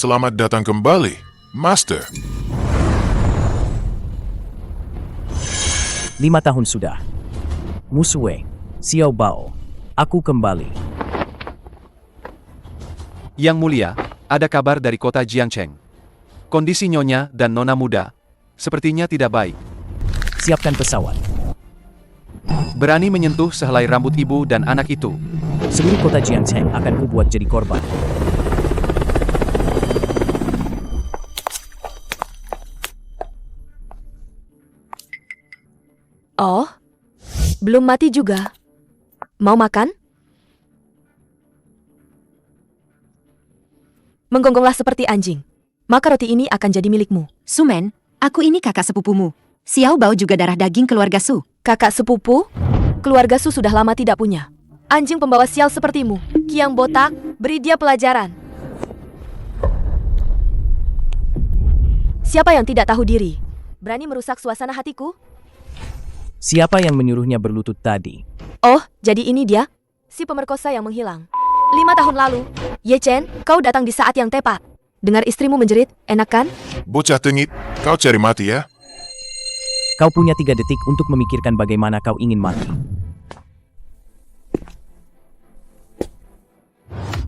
Selamat datang kembali, Master. 5 tahun sudah. Musue, Xiao Bao, aku kembali. Yang Mulia, ada kabar dari kota Jiangcheng. Kondisi Nyonya dan Nona muda sepertinya tidak baik. Siapkan pesawat. Berani menyentuh sehelai rambut ibu dan anak itu. Seluruh kota Jiangcheng akan kubuat jadi korban. Oh, belum mati juga. Mau makan? Menggonggonglah seperti anjing. Maka roti ini akan jadi milikmu. Sumen, aku ini kakak sepupumu. Xiao Bao juga darah daging keluarga Su. Kakak sepupu? Keluarga Su sudah lama tidak punya. Anjing pembawa sial sepertimu. Kiang botak, beri dia pelajaran. Siapa yang tidak tahu diri? Berani merusak suasana hatiku? Siapa yang menyuruhnya berlutut tadi? Oh, jadi ini dia? Si pemerkosa yang menghilang. 5 tahun lalu. Ye Chen, kau datang di saat yang tepat. Dengar istrimu menjerit, enak kan? Bocah tengit, kau cari mati ya? Kau punya 3 detik untuk memikirkan bagaimana kau ingin mati.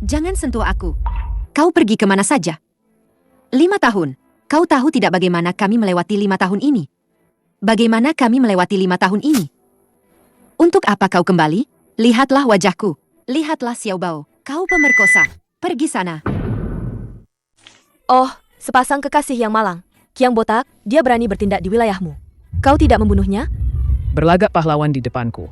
Jangan sentuh aku. Kau pergi kemana saja? 5 tahun. Kau tahu tidak bagaimana kami melewati 5 tahun ini? Bagaimana kami melewati 5 tahun ini? Untuk apa kau kembali? Lihatlah wajahku. Lihatlah Xiao Bao. Kau pemerkosa. Pergi sana. Oh, sepasang kekasih yang malang. Kiang botak, dia berani bertindak di wilayahmu. Kau tidak membunuhnya? Berlagak pahlawan di depanku.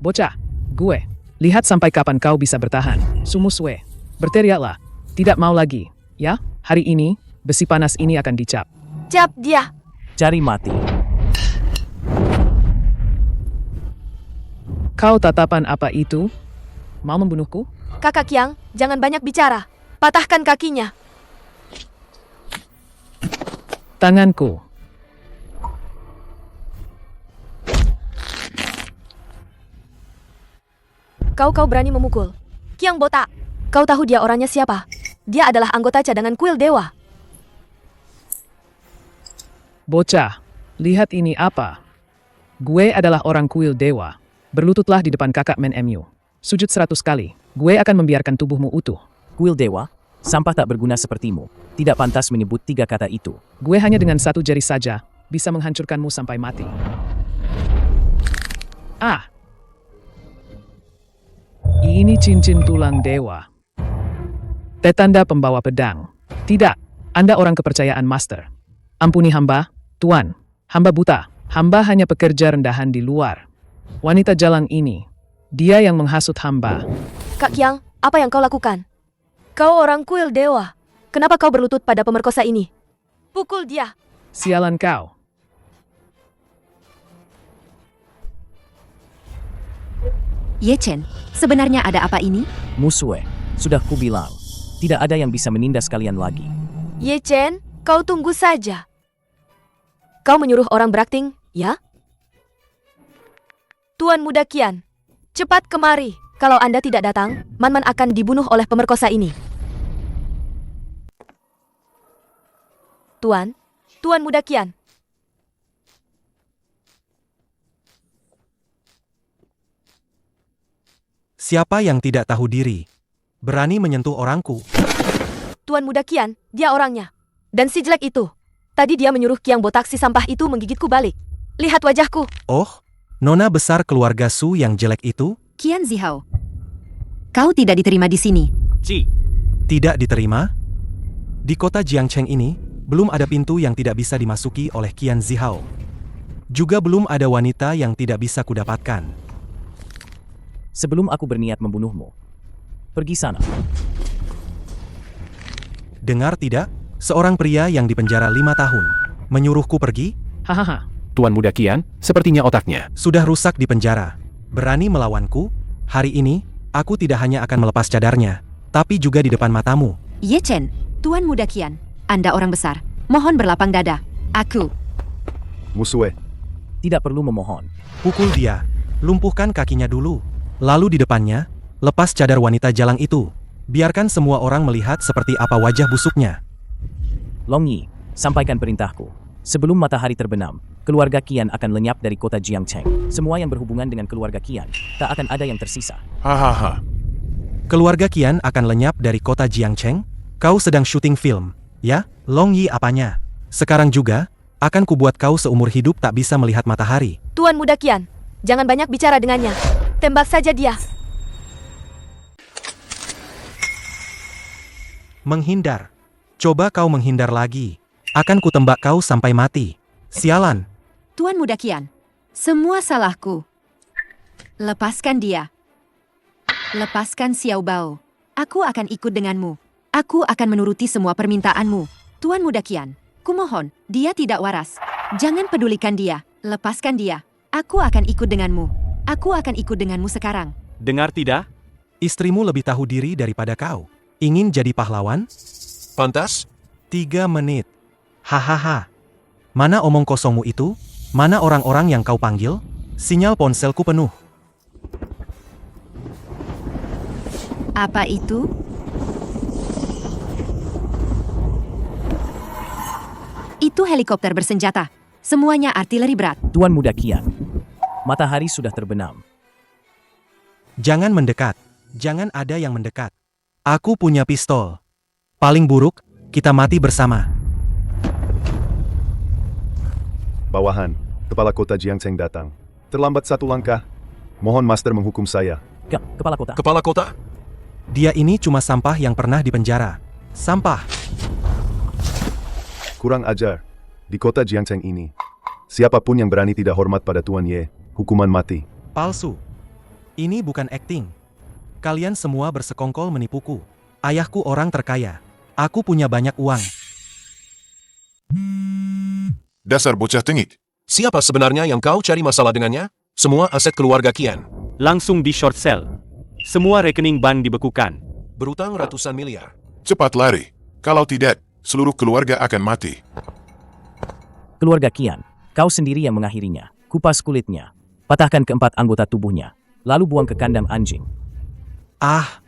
Bocah, gue. Lihat sampai kapan kau bisa bertahan. Sumuswe. Berteriaklah. Tidak mau lagi. Ya, hari ini, besi panas ini akan dicap. Cap dia! Cari mati. Kau tatapan apa itu? Mau membunuhku? Kakak Kiang, jangan banyak bicara. Patahkan kakinya. Tanganku. Kau berani memukul. Kiang botak, kau tahu dia orangnya siapa? Dia adalah anggota cadangan kuil dewa. Bocah, lihat ini apa? Gue adalah orang kuil dewa. Berlututlah di depan kakak Men MU. Sujud 100 kali. Gue akan membiarkan tubuhmu utuh. Kuil dewa? Sampah tak berguna sepertimu. Tidak pantas menyebut 3 kata itu. Gue hanya dengan 1 jari saja bisa menghancurkanmu sampai mati. Ah! Ini cincin tulang dewa. Tanda pembawa pedang. Tidak, Anda orang kepercayaan Master. Ampuni hamba, Tuan. Hamba buta. Hamba hanya pekerja rendahan di luar. Wanita jalang ini, dia yang menghasut hamba. Kak Kiang, apa yang kau lakukan? Kau orang kuil dewa. Kenapa kau berlutut pada pemerkosa ini? Pukul dia. Sialan kau. Ye Chen, sebenarnya ada apa ini? Musue, sudah kubilang. Tidak ada yang bisa menindas kalian lagi. Ye Chen, kau tunggu saja. Kau menyuruh orang berakting, ya? Tuan Muda Qian, cepat kemari. Kalau Anda tidak datang, Man akan dibunuh oleh pemerkosa ini. Tuan Muda Qian. Siapa yang tidak tahu diri? Berani menyentuh orangku. Tuan Muda Qian, dia orangnya. Dan si jelek itu. Tadi dia menyuruh Kiang botak si sampah itu menggigitku balik. Lihat wajahku. Oh, nona besar keluarga Su yang jelek itu? Qian Zihao. Kau tidak diterima di sini. Tidak diterima? Di kota Jiangcheng ini, belum ada pintu yang tidak bisa dimasuki oleh Qian Zihao. Juga belum ada wanita yang tidak bisa kudapatkan. Sebelum aku berniat membunuhmu, pergi sana. Dengar tidak? Seorang pria yang dipenjara 5 tahun. Menyuruhku pergi? Hahaha. Tuan Muda Qian, sepertinya otaknya. Sudah rusak di penjara. Berani melawanku? Hari ini, aku tidak hanya akan melepas cadarnya, tapi juga di depan matamu. Ye Chen, Tuan Muda Qian, Anda orang besar. Mohon berlapang dada. Aku. Musue. Tidak perlu memohon. Pukul dia. lumpuhkan kakinya dulu. Lalu di depannya, lepas cadar wanita jalang itu. Biarkan semua orang melihat seperti apa wajah busuknya. Long Yi, sampaikan perintahku. Sebelum matahari terbenam, keluarga Qian akan lenyap dari kota Jiangcheng. Semua yang berhubungan dengan keluarga Qian, tak akan ada yang tersisa. Hahaha. Keluarga Qian akan lenyap dari kota Jiangcheng? Kau sedang syuting film, ya? Long Yi apanya? Sekarang juga, akan kubuat kau seumur hidup tak bisa melihat matahari. Tuan Muda Qian, jangan banyak bicara dengannya. Tembak saja dia. Menghindar. Coba kau menghindar lagi. Akan kutembak kau sampai mati. Sialan. Tuan Muda Qian, semua salahku. Lepaskan dia. Lepaskan Xiao Bao. Aku akan ikut denganmu. Aku akan menuruti semua permintaanmu. Tuan Muda Qian, kumohon, dia tidak waras. Jangan pedulikan dia. Lepaskan dia. Aku akan ikut denganmu. Aku akan ikut denganmu sekarang. Dengar tidak? Istrimu lebih tahu diri daripada kau. Ingin jadi pahlawan? Pantas? 3 menit. Hahaha. Mana omong kosongmu itu? Mana orang-orang yang kau panggil? Sinyal ponselku penuh. Apa itu? Itu helikopter bersenjata. Semuanya artileri berat. Tuan Muda Qian, matahari sudah terbenam. Jangan mendekat. Jangan ada yang mendekat. Aku punya pistol. Paling buruk, kita mati bersama. Bawahan, kepala kota Jiangcheng datang. Terlambat 1 langkah. Mohon Master menghukum saya. Kepala kota. Kepala kota? Dia ini cuma sampah yang pernah dipenjara. Sampah. Kurang ajar. Di kota Jiangcheng ini, siapapun yang berani tidak hormat pada Tuan Ye, hukuman mati. Palsu. Ini bukan akting. Kalian semua bersekongkol menipuku. Ayahku orang terkaya. Aku punya banyak uang. Dasar bocah tengik. Siapa sebenarnya yang kau cari masalah dengannya? Semua aset keluarga Qian. Langsung di short sell. Semua rekening bank dibekukan. Berutang ratusan miliar. Cepat lari. Kalau tidak, seluruh keluarga akan mati. Keluarga Qian, kau sendiri yang mengakhirinya. Kupas kulitnya. Patahkan keempat anggota tubuhnya. Lalu buang ke kandang anjing. Ah,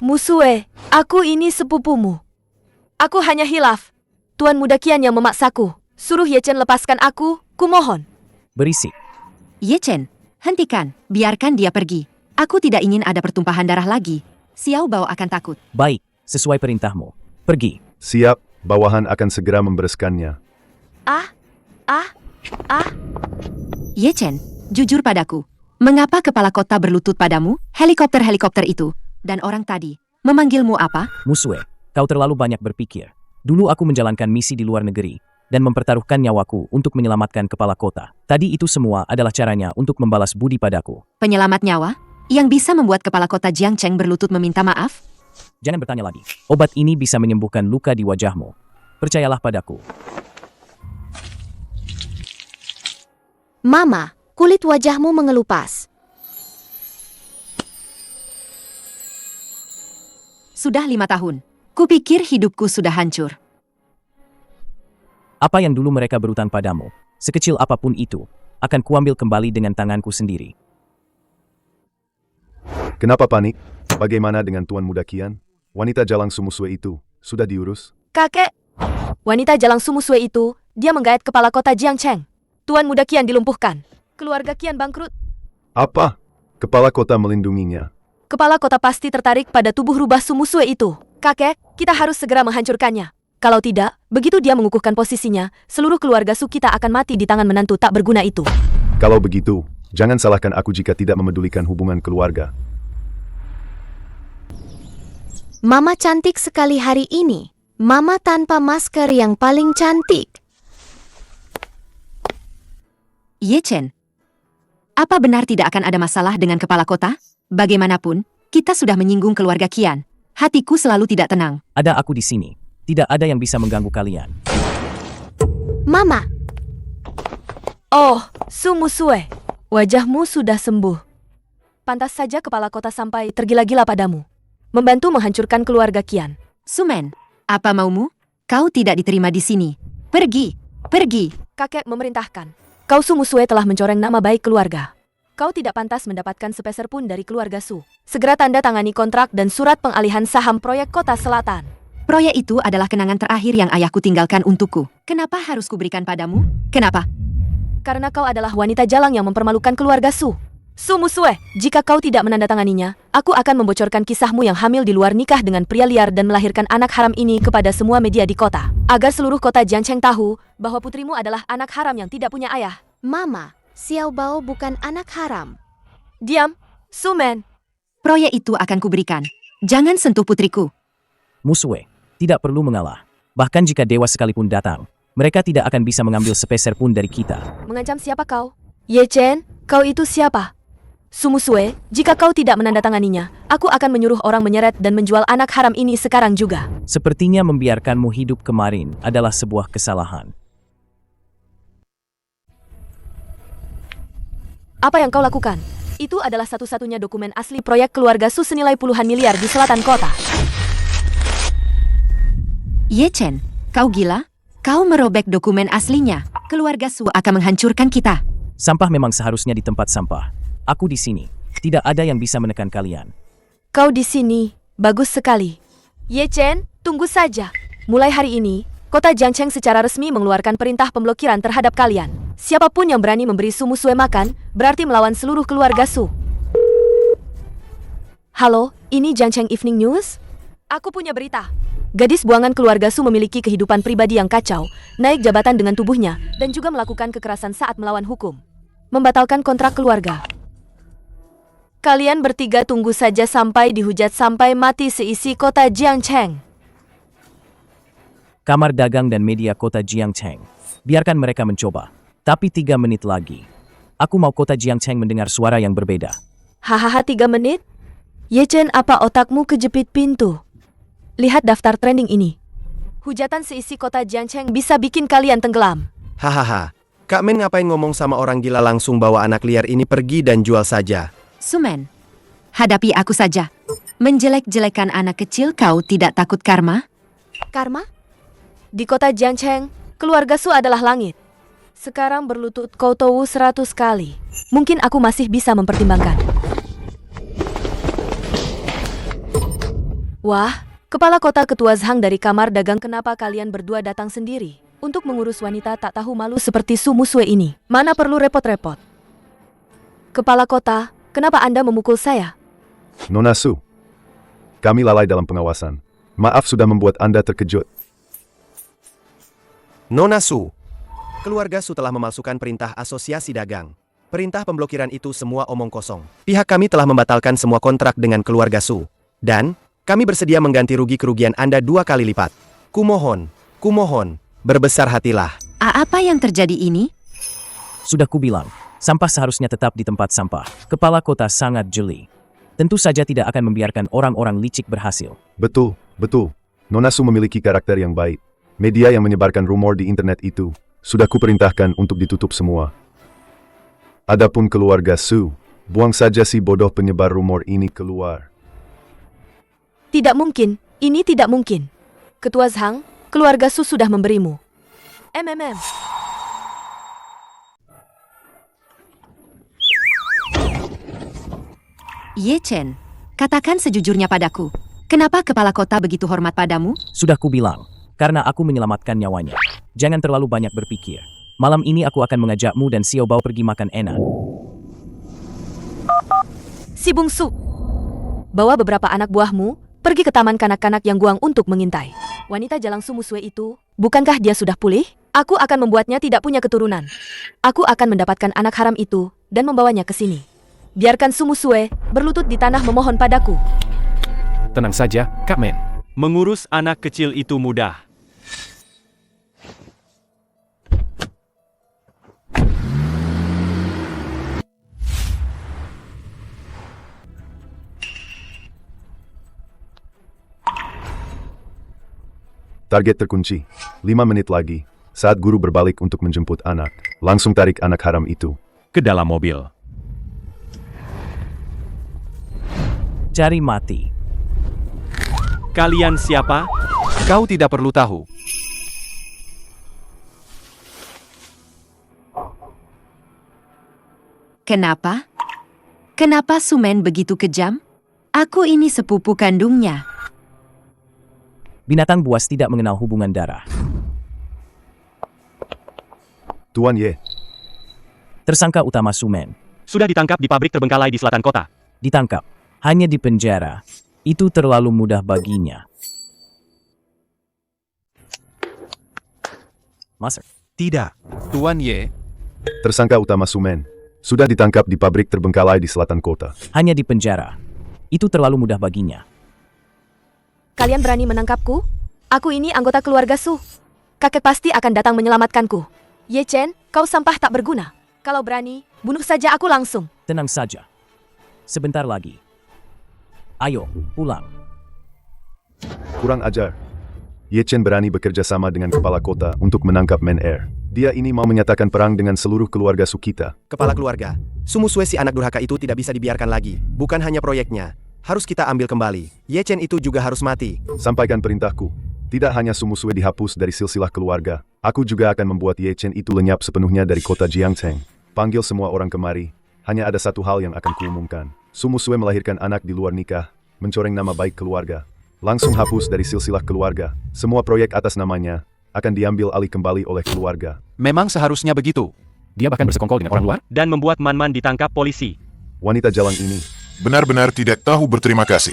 Musue, aku ini sepupumu. Aku hanya hilaf. Tuan Muda Qian yang memaksaku. Suruh Ye Chen lepaskan aku, kumohon. Berisik. Ye Chen, hentikan. Biarkan dia pergi. Aku tidak ingin ada pertumpahan darah lagi. Xiao Bao akan takut. Baik, sesuai perintahmu. Pergi. Siap, bawahan akan segera membereskannya. Ye Chen, jujur padaku. Mengapa kepala kota berlutut padamu? Helikopter-helikopter itu dan orang tadi memanggilmu apa? Musue, kau terlalu banyak berpikir. Dulu aku menjalankan misi di luar negeri dan mempertaruhkan nyawaku untuk menyelamatkan kepala kota. Tadi itu semua adalah caranya untuk membalas budi padaku. Penyelamat nyawa? Yang bisa membuat kepala kota Jiangcheng berlutut meminta maaf? Jangan bertanya lagi. Obat ini bisa menyembuhkan luka di wajahmu. Percayalah padaku. Mama, kulit wajahmu mengelupas. Sudah 5 tahun. Kupikir hidupku sudah hancur. Apa yang dulu mereka berutang padamu, sekecil apapun itu, akan kuambil kembali dengan tanganku sendiri. Kenapa panik? Bagaimana dengan Tuan Muda Qian? Wanita jalang sumusue itu, sudah diurus? Kakek, wanita jalang sumusue itu, dia menggait kepala kota Jiangcheng. Tuan Muda Qian dilumpuhkan. Keluarga Qian bangkrut. Apa? Kepala kota melindunginya. Kepala kota pasti tertarik pada tubuh rubah sumusue itu. Kakek, kita harus segera menghancurkannya. Kalau tidak, begitu dia mengukuhkan posisinya, seluruh keluarga Su kita akan mati di tangan menantu tak berguna itu. Kalau begitu, jangan salahkan aku jika tidak memedulikan hubungan keluarga. Mama cantik sekali hari ini. Mama tanpa masker yang paling cantik. Ye Chen, apa benar tidak akan ada masalah dengan kepala kota? Bagaimanapun, kita sudah menyinggung keluarga Qian. Hatiku selalu tidak tenang. Ada aku di sini. Tidak ada yang bisa mengganggu kalian. Mama. Oh, Su Musue. Wajahmu sudah sembuh. Pantas saja kepala kota sampai tergila-gila padamu. Membantu menghancurkan keluarga Qian. Sumen, apa maumu? Kau tidak diterima di sini. Pergi, pergi. Kakek memerintahkan. Kau Su Musue telah mencoreng nama baik keluarga. Kau tidak pantas mendapatkan sepeser pun dari keluarga Su. Segera tanda tangani kontrak dan surat pengalihan saham proyek Kota Selatan. Proyek itu adalah kenangan terakhir yang ayahku tinggalkan untukku. Kenapa harus kuberikan padamu? Kenapa? Karena kau adalah wanita jalang yang mempermalukan keluarga Su. Su Musue, jika kau tidak menandatanganinya, aku akan membocorkan kisahmu yang hamil di luar nikah dengan pria liar dan melahirkan anak haram ini kepada semua media di kota. Agar seluruh kota Jiangcheng tahu bahwa putrimu adalah anak haram yang tidak punya ayah. Mama, Xiao Bao bukan anak haram. Diam, Sumen. Proyek itu akan kuberikan. Jangan sentuh putriku. Musue, tidak perlu mengalah. Bahkan jika dewa sekalipun datang, mereka tidak akan bisa mengambil sepeser pun dari kita. Mengancam siapa kau? Ye Chen, kau itu siapa? Su Musue, jika kau tidak menandatanganinya, aku akan menyuruh orang menyeret dan menjual anak haram ini sekarang juga. Sepertinya membiarkanmu hidup kemarin adalah sebuah kesalahan. Apa yang kau lakukan? Itu adalah satu-satunya dokumen asli proyek keluarga Su senilai puluhan miliar di selatan kota. Ye Chen, kau gila? Kau merobek dokumen aslinya. Keluarga Su akan menghancurkan kita. Sampah memang seharusnya di tempat sampah. Aku di sini. Tidak ada yang bisa menekan kalian. Kau di sini. Bagus sekali. Ye Chen, tunggu saja. Mulai hari ini, kota Jiangcheng secara resmi mengeluarkan perintah pemblokiran terhadap kalian. Siapapun yang berani memberi Su Musue makan, berarti melawan seluruh keluarga Su. Halo, ini Jiangcheng Evening News? Aku punya berita. Gadis buangan keluarga Su memiliki kehidupan pribadi yang kacau, naik jabatan dengan tubuhnya, dan juga melakukan kekerasan saat melawan hukum. Membatalkan kontrak keluarga. Kalian bertiga tunggu saja sampai dihujat sampai mati seisi kota Jiangcheng. Kamar dagang dan media kota Jiangcheng. Biarkan mereka mencoba. Tapi 3 menit lagi. Aku mau kota Jiangcheng mendengar suara yang berbeda. Hahaha 3 menit? Ye Chen, apa otakmu kejepit pintu? Lihat daftar trending ini. Hujatan seisi kota Jiangcheng bisa bikin kalian tenggelam. Hahaha, Kak Men ngapain ngomong sama orang gila, langsung bawa anak liar ini pergi dan jual saja. Sumen, hadapi aku saja. Menjelek-jelekan anak kecil, kau tidak takut karma? Karma? Di kota Jiangcheng, keluarga Su adalah langit. Sekarang berlutut kau tahu 100 kali. Mungkin aku masih bisa mempertimbangkan. Wah, kepala kota ketua Zhang dari kamar dagang, kenapa kalian berdua datang sendiri? Untuk mengurus wanita tak tahu malu seperti Su Musue ini. Mana perlu repot-repot. Kepala kota, kenapa Anda memukul saya? Nona Su, kami lalai dalam pengawasan. Maaf sudah membuat Anda terkejut. Nona Su, keluarga Su telah memalsukan perintah asosiasi dagang. Perintah pemblokiran itu semua omong kosong. Pihak kami telah membatalkan semua kontrak dengan keluarga Su. Dan kami bersedia mengganti rugi kerugian Anda 2 kali lipat. Kumohon, berbesar hatilah. Apa yang terjadi ini? Sudah kubilang, sampah seharusnya tetap di tempat sampah. Kepala kota sangat jeli. Tentu saja tidak akan membiarkan orang-orang licik berhasil. Betul. Nona Su memiliki karakter yang baik. Media yang menyebarkan rumor di internet itu sudah kuperintahkan untuk ditutup semua. Adapun keluarga Su, buang saja si bodoh penyebar rumor ini keluar. Tidak mungkin, ini tidak mungkin. Ketua Zhang, keluarga Su sudah memberimu. Ye Chen, katakan sejujurnya padaku. Kenapa kepala kota begitu hormat padamu? Sudah kubilang, karena aku menyelamatkan nyawanya. Jangan terlalu banyak berpikir. Malam ini aku akan mengajakmu dan Xiao Bao pergi makan enak. Si bungsu, bawa beberapa anak buahmu, pergi ke taman kanak-kanak yang guang untuk mengintai. Wanita jalang Su Musue itu, bukankah dia sudah pulih? Aku akan membuatnya tidak punya keturunan. Aku akan mendapatkan anak haram itu, dan membawanya ke sini. Biarkan Su Musue berlutut di tanah memohon padaku. Tenang saja, Kak Men. Mengurus anak kecil itu mudah. Target terkunci. 5 menit lagi. Saat guru berbalik untuk menjemput anak, langsung tarik anak haram itu Ke dalam mobil. Cari mati. Kalian siapa? Kau tidak perlu tahu. Kenapa? Kenapa Sumen begitu kejam? Aku ini sepupu kandungnya. Binatang buas tidak mengenal hubungan darah. Tuan Ye, Tersangka utama Sumen. Sudah ditangkap di pabrik terbengkalai di selatan kota. Ditangkap. Hanya di penjara. Itu terlalu mudah baginya. Master. Tidak. Tuan Ye, tersangka utama Sumen, sudah ditangkap di pabrik terbengkalai di selatan kota. Hanya di penjara. Itu terlalu mudah baginya. Kalian berani menangkapku? Aku ini anggota keluarga Su. Kakek pasti akan datang menyelamatkanku. Ye Chen, kau sampah tak berguna. Kalau berani, bunuh saja aku langsung. Tenang saja. Sebentar lagi. Ayo, pulang. Kurang ajar. Ye Chen berani bekerja sama dengan kepala kota untuk menangkap Men Er. Dia ini mau menyatakan perang dengan seluruh keluarga Su kita. Kepala keluarga, Su Musue si anak durhaka itu tidak bisa dibiarkan lagi. Bukan hanya proyeknya, harus kita ambil kembali. Ye Chen itu juga harus mati. Sampaikan perintahku. Tidak hanya Su Musue dihapus dari silsilah keluarga, aku juga akan membuat Ye Chen itu lenyap sepenuhnya dari kota Jiangcheng. Panggil semua orang kemari. Hanya ada satu hal yang akan kuumumkan. Su Musue melahirkan anak di luar nikah, mencoreng nama baik keluarga. Langsung hapus dari silsilah keluarga. Semua proyek atas namanya akan diambil alih kembali oleh keluarga. memang seharusnya begitu. Dia bahkan bersekongkol dengan orang luar dan membuat Man-Man ditangkap polisi. Wanita jalan ini Benar-benar tidak tahu berterima kasih.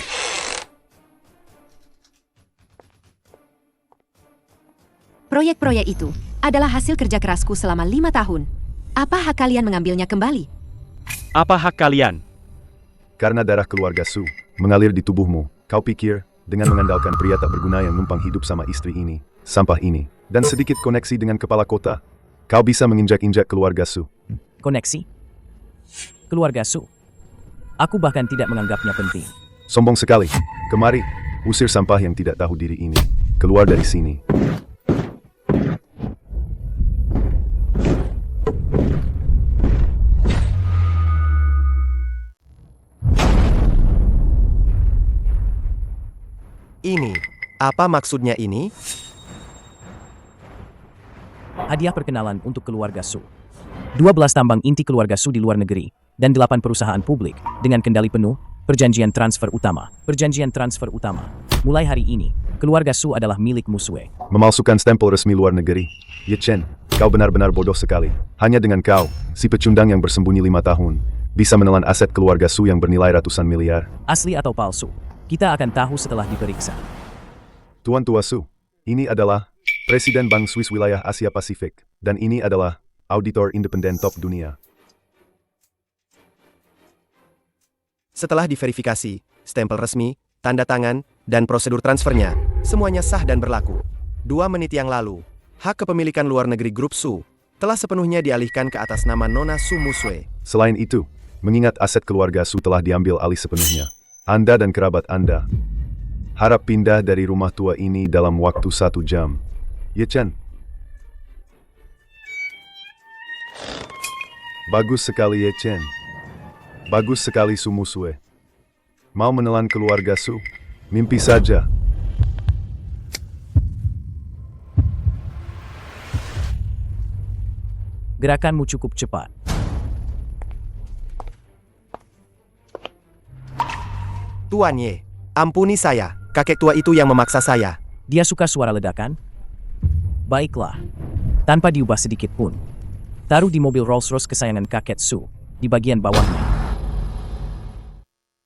Proyek-proyek itu adalah hasil kerja kerasku selama 5 tahun. Apa hak kalian mengambilnya kembali? Apa hak kalian? karena darah keluarga Su mengalir di tubuhmu. Kau pikir dengan mengandalkan pria tak berguna yang numpang hidup sama istri ini, sampah ini, dan sedikit koneksi dengan kepala kota, kau bisa menginjak-injak keluarga Su. Koneksi? Keluarga Su? Aku bahkan tidak menganggapnya penting. Sombong sekali. Kemari, usir sampah yang tidak tahu diri ini. Keluar dari sini. Ini, apa maksudnya ini? Hadiah perkenalan untuk keluarga Su. 12 tambang inti keluarga Su di luar negeri, dan 8 perusahaan publik, dengan kendali penuh, perjanjian transfer utama. Perjanjian transfer utama. Mulai hari ini, keluarga Su adalah milik Musue. Memalsukan stempel resmi luar negeri. Ye Chen, kau benar-benar bodoh sekali. Hanya dengan kau, si pecundang yang bersembunyi 5 tahun, bisa menelan aset keluarga Su yang bernilai ratusan miliar. Asli atau palsu? Kita akan tahu setelah diperiksa. Tuan Tua Su, ini adalah Presiden Bank Swiss Wilayah Asia Pasifik, dan ini adalah auditor independen top dunia. Setelah diverifikasi, stempel resmi, tanda tangan, dan prosedur transfernya, semuanya sah dan berlaku. 2 menit yang lalu, hak kepemilikan luar negeri grup Su telah sepenuhnya dialihkan ke atas nama Nona Su Musue. Selain itu, mengingat aset keluarga Su telah diambil alih sepenuhnya, Anda dan kerabat Anda harap pindah dari rumah tua ini dalam waktu 1 jam. Ye Chen. Bagus sekali Ye Chen. Bagus sekali Su Musue. Mau menelan keluarga Su? Mimpi saja. Gerakanmu cukup cepat. Tuan Ye, ampuni saya, kakek tua itu yang memaksa saya. Dia suka suara ledakan? Baiklah. Tanpa diubah sedikit pun. Taruh di mobil Rolls-Royce kesayangan kakek Su, di bagian bawahnya.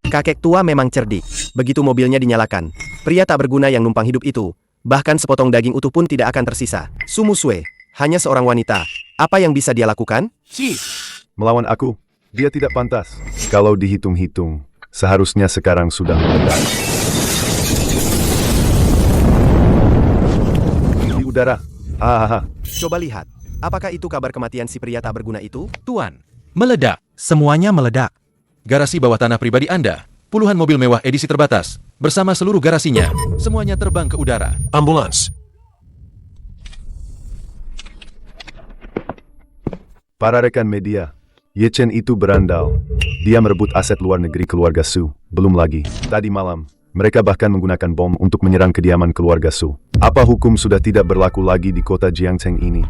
Kakek tua memang cerdik. Begitu mobilnya dinyalakan, pria tak berguna yang numpang hidup itu, bahkan sepotong daging utuh pun tidak akan tersisa. Su Musue, hanya seorang wanita. Apa yang bisa dia lakukan? Melawan aku, dia tidak pantas. Kalau dihitung-hitung, seharusnya sekarang sudah meledak. Di udara. Hahaha. Coba lihat, apakah itu kabar kematian si pria tak berguna itu? Tuan, meledak. Semuanya meledak. Garasi bawah tanah pribadi Anda, puluhan mobil mewah edisi terbatas, bersama seluruh garasinya, semuanya terbang ke udara. Ambulans. Para rekan media, Ye Chen itu berandal. Dia merebut aset luar negeri keluarga Su. Belum lagi, tadi malam, mereka bahkan menggunakan bom untuk menyerang kediaman keluarga Su. Apa hukum sudah tidak berlaku lagi di kota Jiangcheng ini?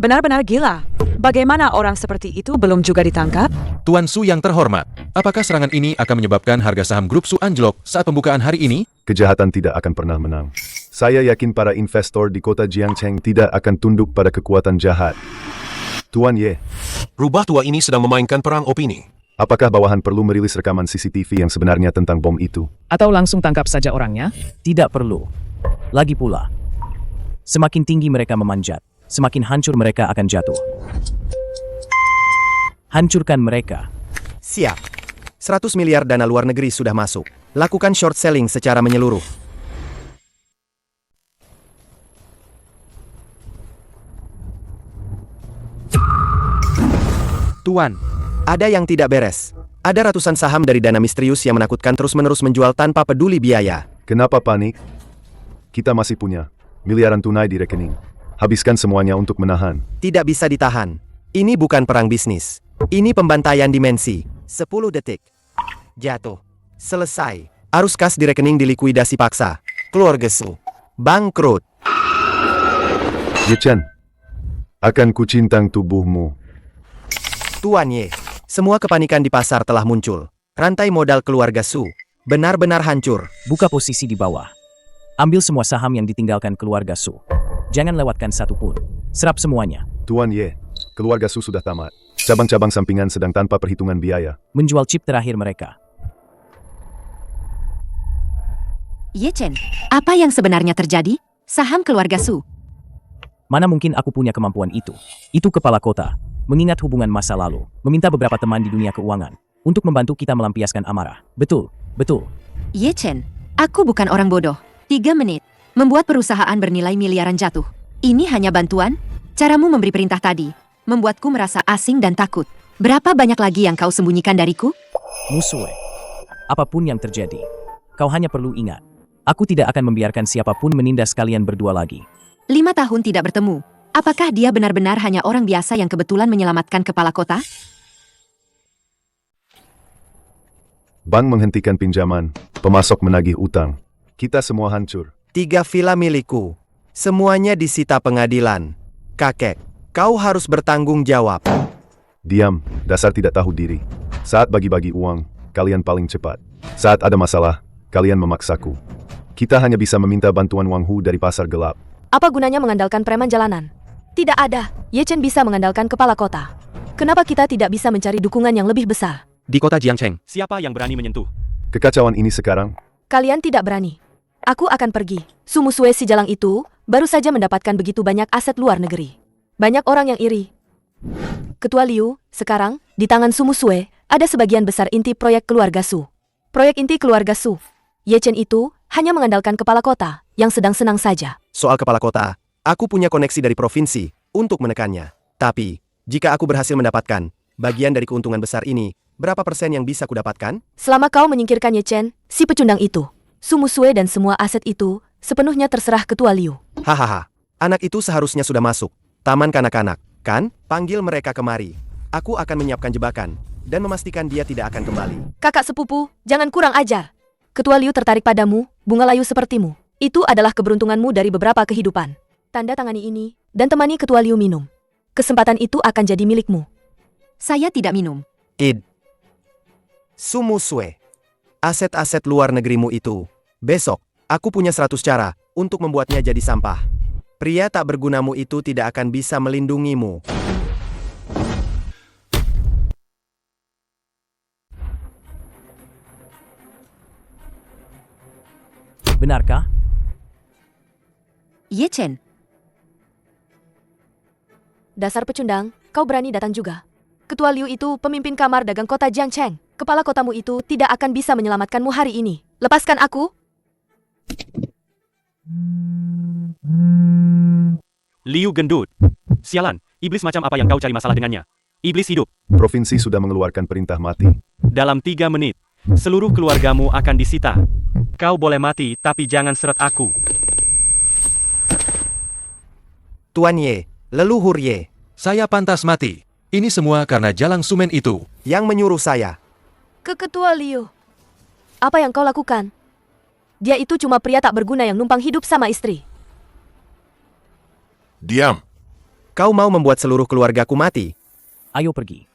benar-benar gila. Bagaimana orang seperti itu belum juga ditangkap? Tuan Su yang terhormat, apakah serangan ini akan menyebabkan harga saham grup Su anjlok saat pembukaan hari ini? Kejahatan tidak akan pernah menang. Saya yakin para investor di kota Jiangcheng tidak akan tunduk pada kekuatan jahat. Tuan Ye, Rubah tua ini sedang memainkan perang opini. apakah bawahan perlu merilis rekaman CCTV yang sebenarnya tentang bom itu? Atau langsung tangkap saja orangnya? Tidak perlu. Lagi pula, semakin tinggi mereka memanjat, semakin hancur mereka akan jatuh. Hancurkan mereka. Siap. 100 miliar dana luar negeri sudah masuk. Lakukan short selling secara menyeluruh. Tuan, ada yang tidak beres. Ada ratusan saham dari dana misterius yang menakutkan terus-menerus menjual tanpa peduli biaya. Kenapa panik? Kita masih punya miliaran tunai di rekening. Habiskan semuanya untuk menahan. Tidak bisa ditahan. Ini bukan perang bisnis. Ini pembantaian dimensi. 10 detik. Jatuh. Selesai. Arus kas di rekening dilikuidasi paksa. Keluarga Su bangkrut. Ye Chen, akan kucintang tubuhmu. Tuan Ye, semua kepanikan di pasar telah muncul. Rantai modal keluarga Su benar-benar hancur. Buka posisi di bawah. Ambil semua saham yang ditinggalkan keluarga Su. Jangan lewatkan satu pun. Serap semuanya. Tuan Ye, keluarga Su sudah tamat. Cabang-cabang sampingan sedang tanpa perhitungan biaya. Menjual chip terakhir mereka. Ye Chen, apa yang sebenarnya terjadi? Saham keluarga Su. Mana mungkin aku punya kemampuan itu? Itu kepala kota. Mengingat hubungan masa lalu. Meminta beberapa teman di dunia keuangan. Untuk membantu kita melampiaskan amarah. Betul, betul. Ye Chen, aku bukan orang bodoh. 3 menit. Membuat perusahaan bernilai miliaran jatuh. Ini hanya bantuan? Caramu memberi perintah tadi membuatku merasa asing dan takut. Berapa banyak lagi yang kau sembunyikan dariku? Musue. Apapun yang terjadi, kau hanya perlu ingat. Aku tidak akan membiarkan siapapun menindas kalian berdua lagi. 5 tahun tidak bertemu. Apakah dia benar-benar hanya orang biasa yang kebetulan menyelamatkan kepala kota? Bank menghentikan pinjaman, pemasok menagih utang. Kita semua hancur. 3 villa milikku. Semuanya disita pengadilan. Kakek, kau harus bertanggung jawab. Diam, dasar tidak tahu diri. Saat bagi-bagi uang, kalian paling cepat. Saat ada masalah, kalian memaksaku. Kita hanya bisa meminta bantuan Wang Hu dari pasar gelap. Apa gunanya mengandalkan preman jalanan? Tidak ada. Ye Chen bisa mengandalkan kepala kota. Kenapa kita tidak bisa mencari dukungan yang lebih besar? Di kota Jiangcheng, siapa yang berani menyentuh? Kekacauan ini sekarang, Kalian tidak berani. Aku akan pergi. Su Musue si jalang itu baru saja mendapatkan begitu banyak aset luar negeri. Banyak orang yang iri. Ketua Liu, sekarang, di tangan Su Musue, ada sebagian besar inti proyek keluarga Su. Proyek inti keluarga Su. Ye Chen itu hanya mengandalkan kepala kota yang sedang senang saja. Soal kepala kota, aku punya koneksi dari provinsi untuk menekannya. Tapi, jika aku berhasil mendapatkan bagian dari keuntungan besar ini, berapa persen yang bisa kudapatkan? Selama kau menyingkirkan Ye Chen, si pecundang itu, Su Musue dan semua aset itu sepenuhnya terserah Ketua Liu. Hahaha, anak itu seharusnya sudah masuk. Taman kanak-kanak, kan? Panggil mereka kemari. Aku akan menyiapkan jebakan dan memastikan dia tidak akan kembali. Kakak sepupu, jangan kurang ajar. Ketua Liu tertarik padamu, bunga layu sepertimu. Itu adalah keberuntunganmu dari beberapa kehidupan. Tanda tangani ini, dan temani Ketua Liu minum. Kesempatan itu akan jadi milikmu. Saya tidak minum. Su Musue, aset-aset luar negerimu itu. Besok, aku punya 100 cara untuk membuatnya jadi sampah. Pria tak bergunamu itu tidak akan bisa melindungimu. Benarkah? Ye Chen, Dasar pecundang, kau berani datang juga. Ketua Liu itu pemimpin kamar dagang kota Jiangcheng. Kepala kotamu itu tidak akan bisa menyelamatkanmu hari ini. Lepaskan aku. Liu gendut. Sialan, iblis macam apa yang kau cari masalah dengannya? Iblis hidup. provinsi sudah mengeluarkan perintah mati. Dalam 3 menit, seluruh keluargamu akan disita. Kau boleh mati, tapi jangan seret aku. Tuan Ye, leluhur Ye, Saya pantas mati. Ini semua karena Jalang Sumen itu. yang menyuruh saya. Ketua Liu. Apa yang kau lakukan? Dia itu cuma pria tak berguna yang numpang hidup sama istri. Diam. Kau mau membuat seluruh keluargaku mati? Ayo pergi.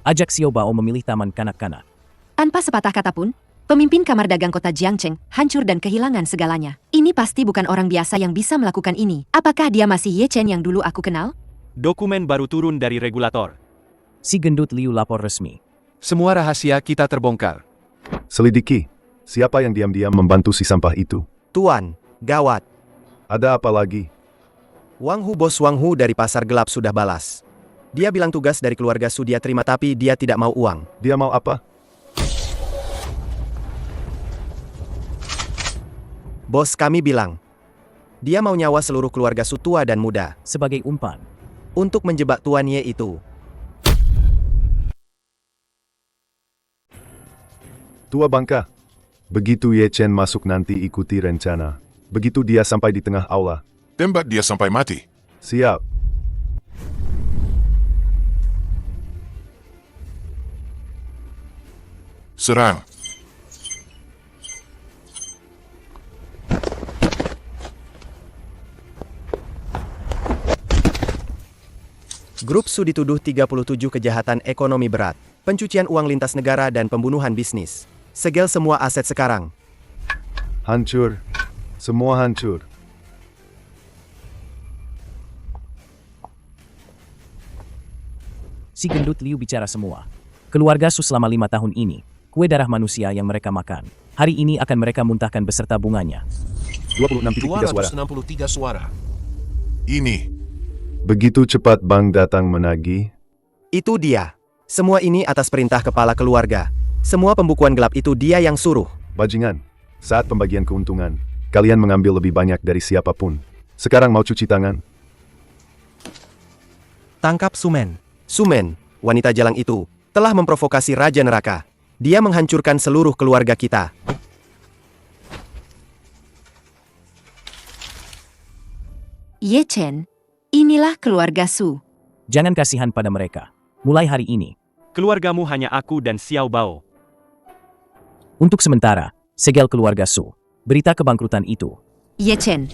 Ajak Xiao Bao memilih taman kanak-kanak. Tanpa sepatah kata pun, pemimpin kamar dagang kota Jiangcheng hancur dan kehilangan segalanya. Ini pasti bukan orang biasa yang bisa melakukan ini. Apakah dia masih Ye Chen yang dulu aku kenal? Dokumen baru turun dari regulator. Si gendut Liu lapor resmi. Semua rahasia kita terbongkar. Selidiki. Siapa yang diam-diam membantu si sampah itu? Tuan, gawat. Ada apa lagi? Bos Wang Hu dari pasar gelap sudah balas. Dia bilang tugas dari keluarga Su dia terima tapi dia tidak mau uang. Dia mau apa? Bos kami bilang, dia mau nyawa seluruh keluarga Su tua dan muda. Sebagai umpan. Untuk menjebak Tuan Ye itu. Tua bangka. Begitu Ye Chen masuk nanti ikuti rencana. Begitu dia sampai di tengah aula. Tembak dia sampai mati. Siap. Serang. Grup Su dituduh 37 kejahatan ekonomi berat, pencucian uang lintas negara dan pembunuhan bisnis. Segel semua aset sekarang. Hancur. Semua hancur. Si gendut Liu bicara semua. Keluarga Su selama 5 tahun ini, kue darah manusia yang mereka makan. Hari ini akan mereka muntahkan beserta bunganya. 26,3 suara. 263 suara. Ini. Begitu cepat Bang datang menagih. Itu dia. Semua ini atas perintah kepala keluarga. Semua pembukuan gelap itu dia yang suruh. Bajingan. Saat pembagian keuntungan, kalian mengambil lebih banyak dari siapapun. Sekarang mau cuci tangan? Tangkap Sumen. Sumen, wanita jalang itu, telah memprovokasi Raja Neraka. Dia menghancurkan seluruh keluarga kita. Ye Chen, inilah keluarga Su. Jangan kasihan pada mereka. Mulai hari ini. Keluargamu hanya aku dan Xiao Bao. Untuk sementara, segel keluarga Su. Berita kebangkrutan itu. Ye Chen,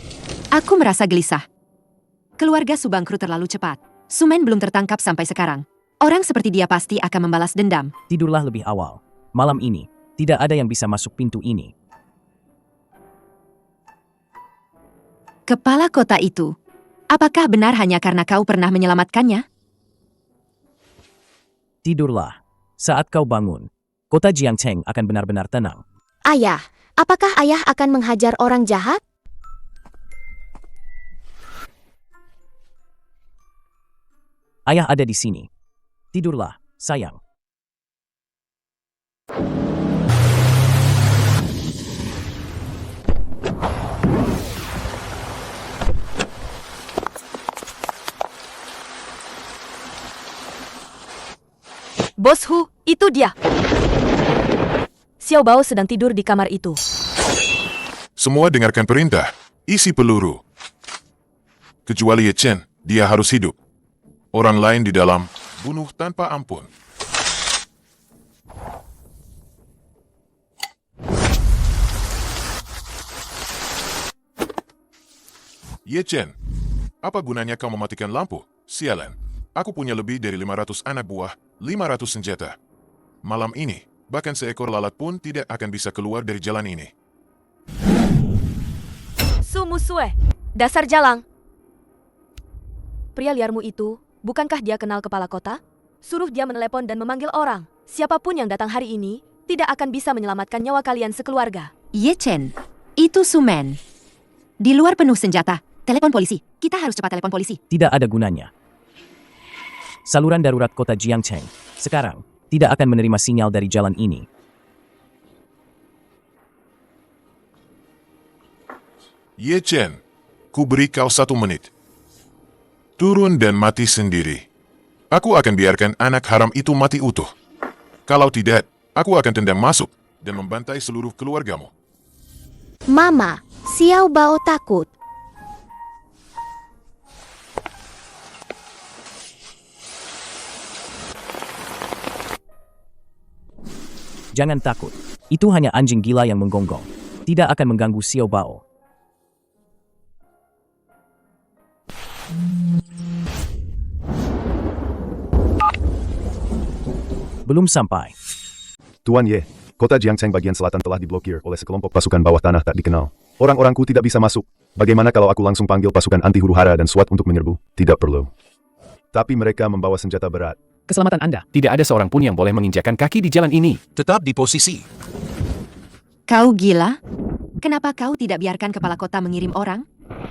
aku merasa gelisah. Keluarga Su bangkrut terlalu cepat. Sumen belum tertangkap sampai sekarang. Orang seperti dia pasti akan membalas dendam. Tidurlah lebih awal. Malam ini, tidak ada yang bisa masuk pintu ini. Kepala kota itu, apakah benar hanya karena kau pernah menyelamatkannya? Tidurlah. Saat kau bangun, kota Jiangcheng akan benar-benar tenang. Ayah, apakah ayah akan menghajar orang jahat? Ayah ada di sini. Tidurlah, sayang. Bos Hu, itu dia. Xiao Bao sedang tidur di kamar itu. Semua dengarkan perintah. Isi peluru. Kecuali Ye Chen, dia harus hidup. Orang lain di dalam, bunuh tanpa ampun. Ye Chen, apa gunanya kau mematikan lampu? Sialan, aku punya lebih dari 500 anak buah, 500 senjata. Malam ini, bahkan seekor lalat pun tidak akan bisa keluar dari jalan ini. Su Musue, dasar jalang. Pria liarmu itu, bukankah dia kenal kepala kota? Suruh dia menelepon dan memanggil orang. Siapapun yang datang hari ini, tidak akan bisa menyelamatkan nyawa kalian sekeluarga. Ye Chen, itu Sumen. Di luar penuh senjata. Telepon polisi. Kita harus cepat telepon polisi. Tidak ada gunanya. Saluran darurat kota Jiangcheng sekarang tidak akan menerima sinyal dari jalan ini. Ye Chen, ku beri kau 1 menit. Turun dan mati sendiri. Aku akan biarkan anak haram itu mati utuh. Kalau tidak, aku akan tendang masuk dan membantai seluruh keluargamu. Mama, Xiao Bao takut. Jangan takut. Itu hanya anjing gila yang menggonggong. Tidak akan mengganggu Xiao Bao. Belum sampai. Tuan Ye, kota Jiangcheng bagian selatan telah diblokir oleh sekelompok pasukan bawah tanah tak dikenal. Orang-orangku tidak bisa masuk. Bagaimana kalau aku langsung panggil pasukan anti huru-hara dan SWAT untuk menyerbu? Tidak perlu. Tapi mereka membawa senjata berat. Keselamatan Anda. Tidak ada seorang pun yang boleh menginjakan kaki di jalan ini. Tetap di posisi. Kau gila? Kenapa kau tidak biarkan kepala kota mengirim orang?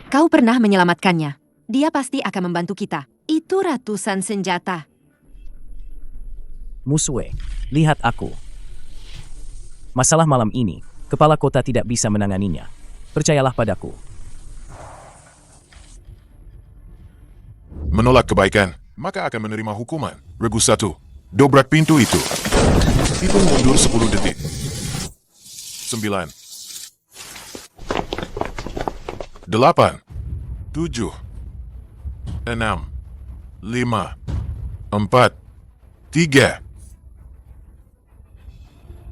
Kau pernah menyelamatkannya. Dia pasti akan membantu kita. Itu ratusan senjata. Musue, lihat aku. Masalah malam ini, kepala kota tidak bisa menanganinya. Percayalah padaku. Menolak kebaikan, maka akan menerima hukuman. Regu 1. Dobrak pintu itu. Hitung mundur 10 detik. 9. 8. 7. 6. 5. 4. 3.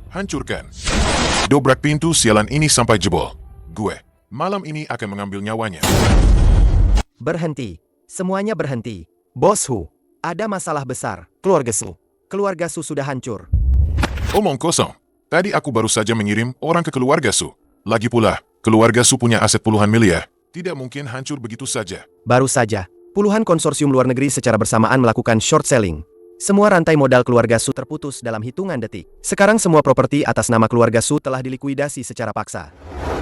Hancurkan. Dobrak pintu sialan ini sampai jebol. Gue, malam ini akan mengambil nyawanya. Berhenti. Semuanya berhenti. Bos Hu, ada masalah besar. Keluarga Su. Keluarga Su sudah hancur. Omong kosong. Tadi aku baru saja mengirim orang ke keluarga Su. Lagi pula, keluarga Su punya aset puluhan miliar. Tidak mungkin hancur begitu saja. Baru saja, puluhan konsorsium luar negeri secara bersamaan melakukan short selling. Semua rantai modal keluarga Su terputus dalam hitungan detik. Sekarang semua properti atas nama keluarga Su telah dilikuidasi secara paksa.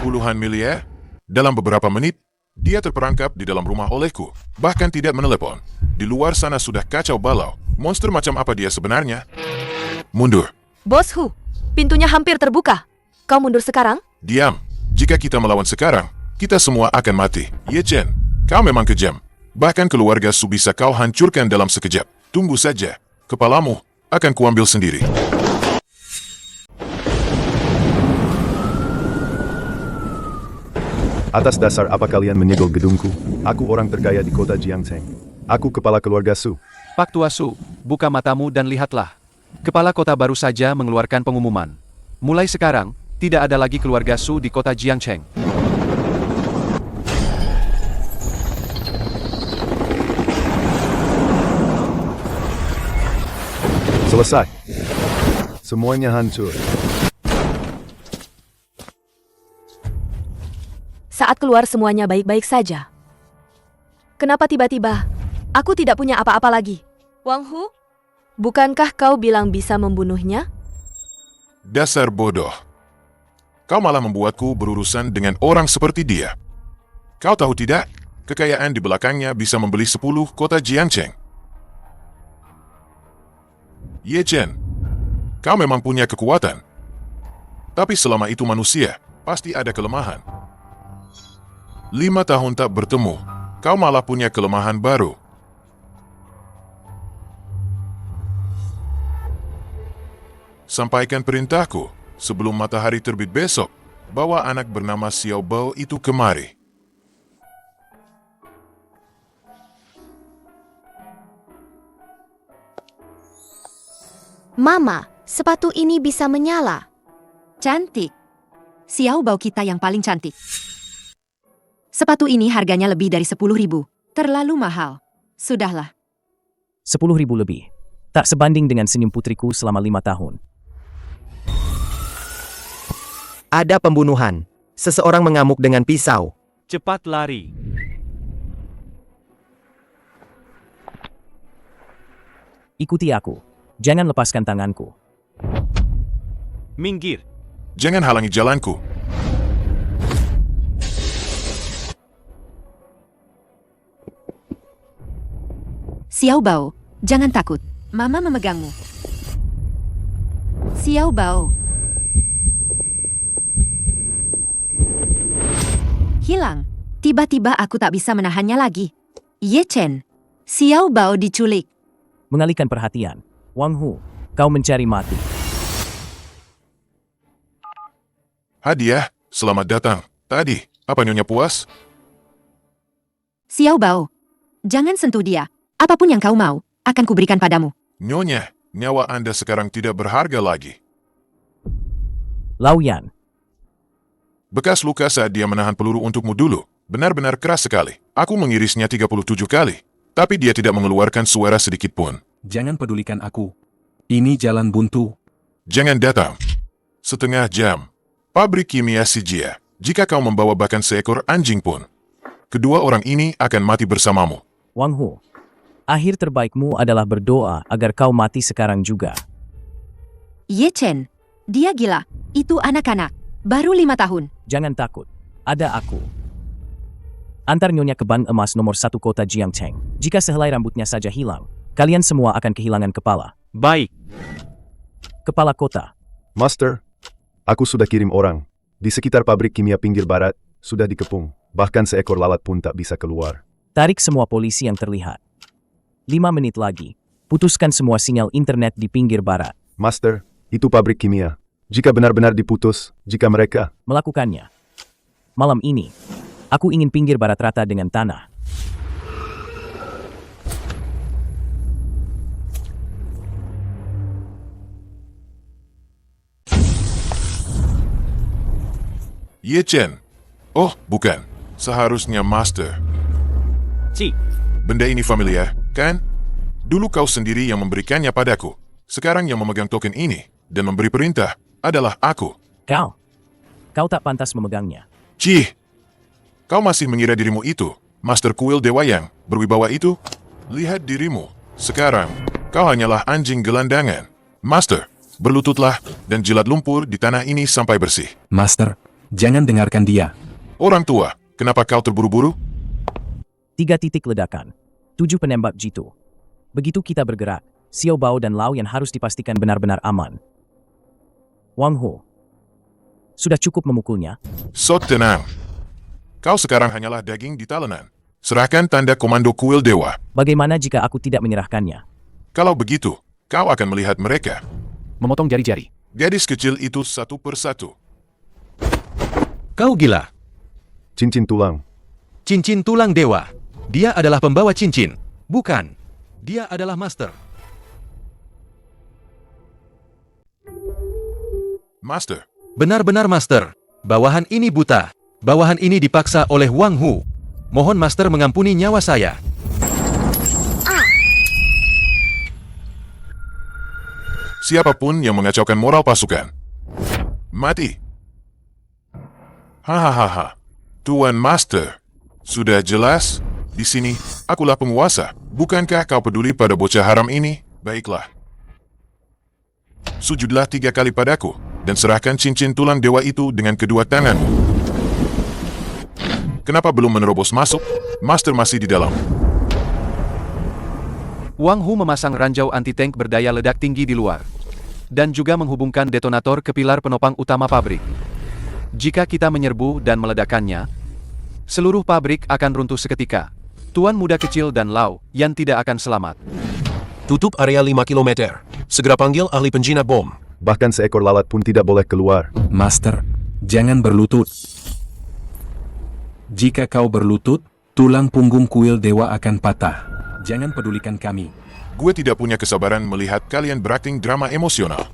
Puluhan miliar? Dalam beberapa menit, dia terperangkap di dalam rumah olehku. Bahkan tidak menelepon. Di luar sana sudah kacau balau. Monster macam apa dia sebenarnya? Mundur. Bos Hu, pintunya hampir terbuka. Kau mundur sekarang? Diam. Jika kita melawan sekarang, kita semua akan mati. Ye Chen, kau memang kejam. Bahkan keluarga Su bisa kau hancurkan dalam sekejap. Tunggu saja. Kepalamu akan kuambil sendiri. Atas dasar apa kalian menyegel gedungku? Aku orang terkaya di kota Jiangcheng. Aku kepala keluarga Su. Pak Tua Su, buka matamu dan lihatlah. Kepala kota baru saja mengeluarkan pengumuman. Mulai sekarang, tidak ada lagi keluarga Su di kota Jiangcheng. Selesai. Semuanya hancur. Saat keluar semuanya baik-baik saja. Kenapa tiba-tiba aku tidak punya apa-apa lagi? Wang Hu, bukankah kau bilang bisa membunuhnya? Dasar bodoh. Kau malah membuatku berurusan dengan orang seperti dia. Kau tahu tidak? Kekayaan di belakangnya bisa membeli 10 kota Jiangcheng. Ye Chen, kau memang punya kekuatan. Tapi selama itu manusia, pasti ada kelemahan. 5 tahun tak bertemu, kau malah punya kelemahan baru. Sampaikan perintahku, sebelum matahari terbit besok, bawa anak bernama Xiao Bao itu kemari. Mama, sepatu ini bisa menyala. Cantik. Xiao Bao kita yang paling cantik. Sepatu ini harganya lebih dari 10.000. Terlalu mahal. Sudahlah. 10.000 lebih. Tak sebanding dengan senyum putriku selama 5 tahun. Ada pembunuhan. Seseorang mengamuk dengan pisau. Cepat lari. Ikuti aku. Jangan lepaskan tanganku. Minggir. Jangan halangi jalanku. Xiao Bao, jangan takut. Mama memegangmu. Xiao Bao. Hilang. Tiba-tiba aku tak bisa menahannya lagi. Ye Chen. Xiao Bao diculik. Mengalihkan perhatian. Wang Hu, kau mencari mati. Hadiah, selamat datang. Tadi, apa Nyonya puas? Xiao Bao, jangan sentuh dia. Apapun yang kau mau, akan kuberikan padamu. Nyonya, nyawa Anda sekarang tidak berharga lagi. Lao Yan. Bekas luka saat dia menahan peluru untukmu dulu, benar-benar keras sekali. Aku mengirisnya 37 kali, tapi dia tidak mengeluarkan suara sedikit pun. Jangan pedulikan aku. Ini jalan buntu. Jangan datang. Setengah jam. Pabrik kimia Sijia. Jika kau membawa bahkan seekor anjing pun, kedua orang ini akan mati bersamamu. Wang Hu, akhir terbaikmu adalah berdoa agar kau mati sekarang juga. Ye Chen, dia gila. Itu anak-anak. Baru 5 tahun. Jangan takut. Ada aku. Antar nyonya ke bank emas nomor 1 kota Jiangcheng. Jika sehelai rambutnya saja hilang, kalian semua akan kehilangan kepala. Baik. Kepala kota. Master, aku sudah kirim orang. Di sekitar pabrik kimia pinggir barat, sudah dikepung. Bahkan seekor lalat pun tak bisa keluar. Tarik semua polisi yang terlihat. 5 menit lagi. Putuskan semua sinyal internet di pinggir barat. Master, itu pabrik kimia. Jika benar-benar diputus, jika mereka melakukannya. Malam ini, aku ingin pinggir barat rata dengan tanah. Ye Chen. Oh, bukan. Seharusnya Master. Ci. Benda ini familiar, kan? Dulu kau sendiri yang memberikannya padaku. Sekarang yang memegang token ini dan memberi perintah adalah aku. Kau tak pantas memegangnya. Cih! Kau masih mengira dirimu itu, Master Kuil Dewa yang berwibawa itu? Lihat dirimu. Sekarang, kau hanyalah anjing gelandangan. Master, berlututlah dan jilat lumpur di tanah ini sampai bersih. Master, jangan dengarkan dia. Orang tua, kenapa kau terburu-buru? 3 titik ledakan. 7 penembak jitu. Begitu kita bergerak, Xiao Bao dan Lao Yan harus dipastikan benar-benar aman. Wang Hu, sudah cukup memukulnya? So tenang. Kau sekarang hanyalah daging di talenan. Serahkan tanda komando Kuil Dewa. Bagaimana jika aku tidak menyerahkannya? Kalau begitu, kau akan melihat mereka. Memotong jari-jari. Gadis kecil itu satu persatu. Kau gila. cincin tulang. Cincin tulang dewa. Dia adalah pembawa cincin. Bukan. Dia adalah master. Master. Benar-benar master. Bawahan ini buta. Bawahan ini dipaksa oleh Wang Hu. Mohon master mengampuni nyawa saya. Siapapun yang mengacaukan moral pasukan, mati. Hahaha. Tuan Master, sudah jelas? Di sini, akulah penguasa. Bukankah kau peduli pada bocah haram ini? Baiklah. Sujudlah 3 kali padaku, dan serahkan cincin tulang dewa itu dengan kedua tanganmu. Kenapa belum menerobos masuk? Master masih di dalam. Wang Hu memasang ranjau anti-tank berdaya ledak tinggi di luar. Dan juga menghubungkan detonator ke pilar penopang utama pabrik. Jika kita menyerbu dan meledakkannya, seluruh pabrik akan runtuh seketika. Tuan muda kecil dan Lao Yan tidak akan selamat. Tutup area 5 km. Segera panggil ahli penjinak bom. Bahkan seekor lalat pun tidak boleh keluar. Master, jangan berlutut. Jika kau berlutut, tulang punggung kuil dewa akan patah. Jangan pedulikan kami. Gue tidak punya kesabaran melihat kalian berakting drama emosional.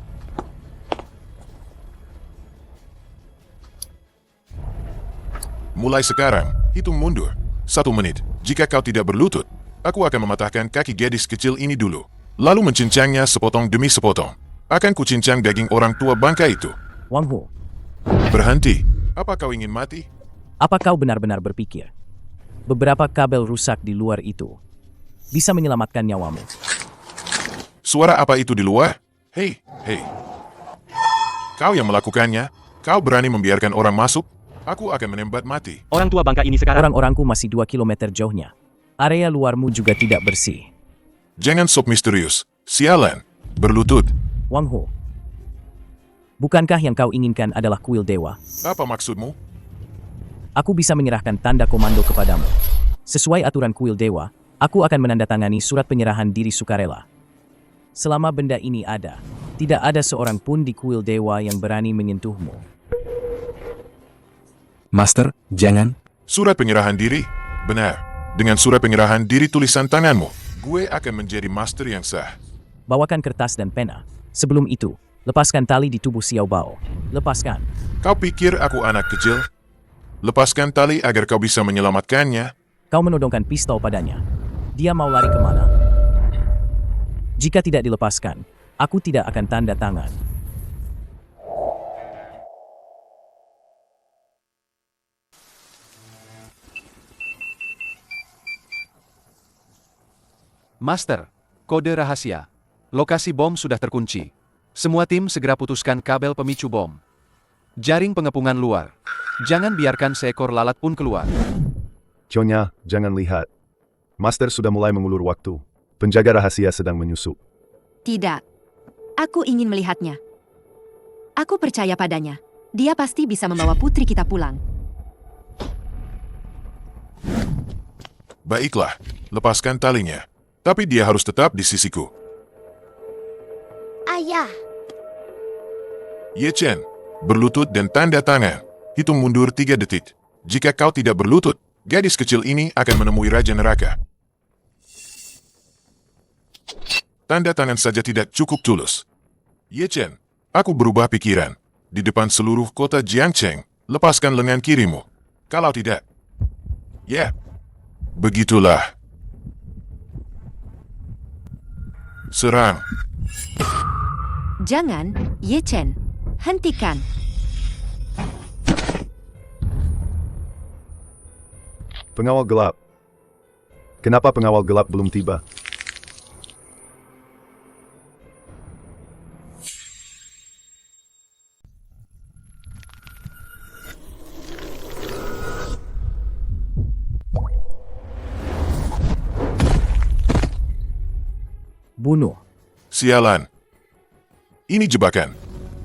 Mulai sekarang, hitung mundur. 1 menit. Jika kau tidak berlutut, aku akan mematahkan kaki gadis kecil ini dulu. Lalu mencincangnya sepotong demi sepotong. Akan kucincang daging orang tua bangka itu. Wang Hu. Berhenti. Apa kau ingin mati? Apa kau benar-benar berpikir beberapa kabel rusak di luar itu bisa menyelamatkan nyawamu? Suara apa itu di luar? Hei. Kau yang melakukannya? Kau berani membiarkan orang masuk? Aku akan menembak mati. Orang tua bangka ini sekarang. Orang-orangku masih 2 kilometer jauhnya. Area luarmu juga tidak bersih. Jangan sok misterius. Sialan. Berlutut. Wang Hu. Bukankah yang kau inginkan adalah kuil dewa? Apa maksudmu? Aku bisa menyerahkan tanda komando kepadamu. Sesuai aturan kuil dewa, aku akan menandatangani surat penyerahan diri sukarela. Selama benda ini ada, tidak ada seorang pun di kuil dewa yang berani menyentuhmu. Master, jangan. Surat penyerahan diri? Benar. Dengan surat penyerahan diri tulisan tanganmu, gue akan menjadi master yang sah. Bawakan kertas dan pena. Sebelum itu, lepaskan tali di tubuh Xiao Bao. Lepaskan. Kau pikir aku anak kecil? Lepaskan tali agar kau bisa menyelamatkannya. Kau menodongkan pistol padanya. Dia mau lari kemana? Jika tidak dilepaskan, Aku tidak akan tanda tangan. Master, kode rahasia. Lokasi bom sudah terkunci. Semua tim segera putuskan kabel pemicu bom. Jaring pengepungan luar. Jangan biarkan seekor lalat pun keluar. Nyonya, jangan lihat. Master sudah mulai mengulur waktu. Penjaga rahasia sedang menyusup. Tidak. Aku ingin melihatnya. Aku percaya padanya. Dia pasti bisa membawa putri kita pulang. Baiklah, lepaskan talinya. Tapi dia harus tetap di sisiku. Ayah, Ye Chen, berlutut dan tanda tangan. Hitung mundur 3 detik. Jika kau tidak berlutut, gadis kecil ini akan menemui Raja Neraka. Tanda tangan saja tidak cukup tulus. Ye Chen, aku berubah pikiran. Di depan seluruh kota Jiangcheng, lepaskan lengan kirimu. Kalau tidak, ya, begitulah. Serang. Jangan, Ye Chen. Hentikan. Pengawal gelap. Kenapa pengawal gelap belum tiba? Bunuh. Sialan. Ini jebakan.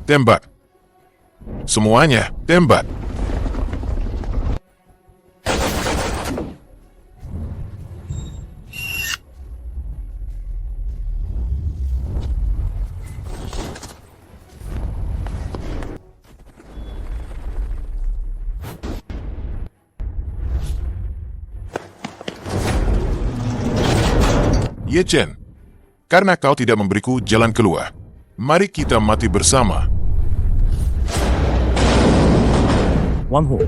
Tembak. Semuanya, tembak. Ye Chen, karena kau tidak memberiku jalan keluar, mari kita mati bersama. Wang Hu.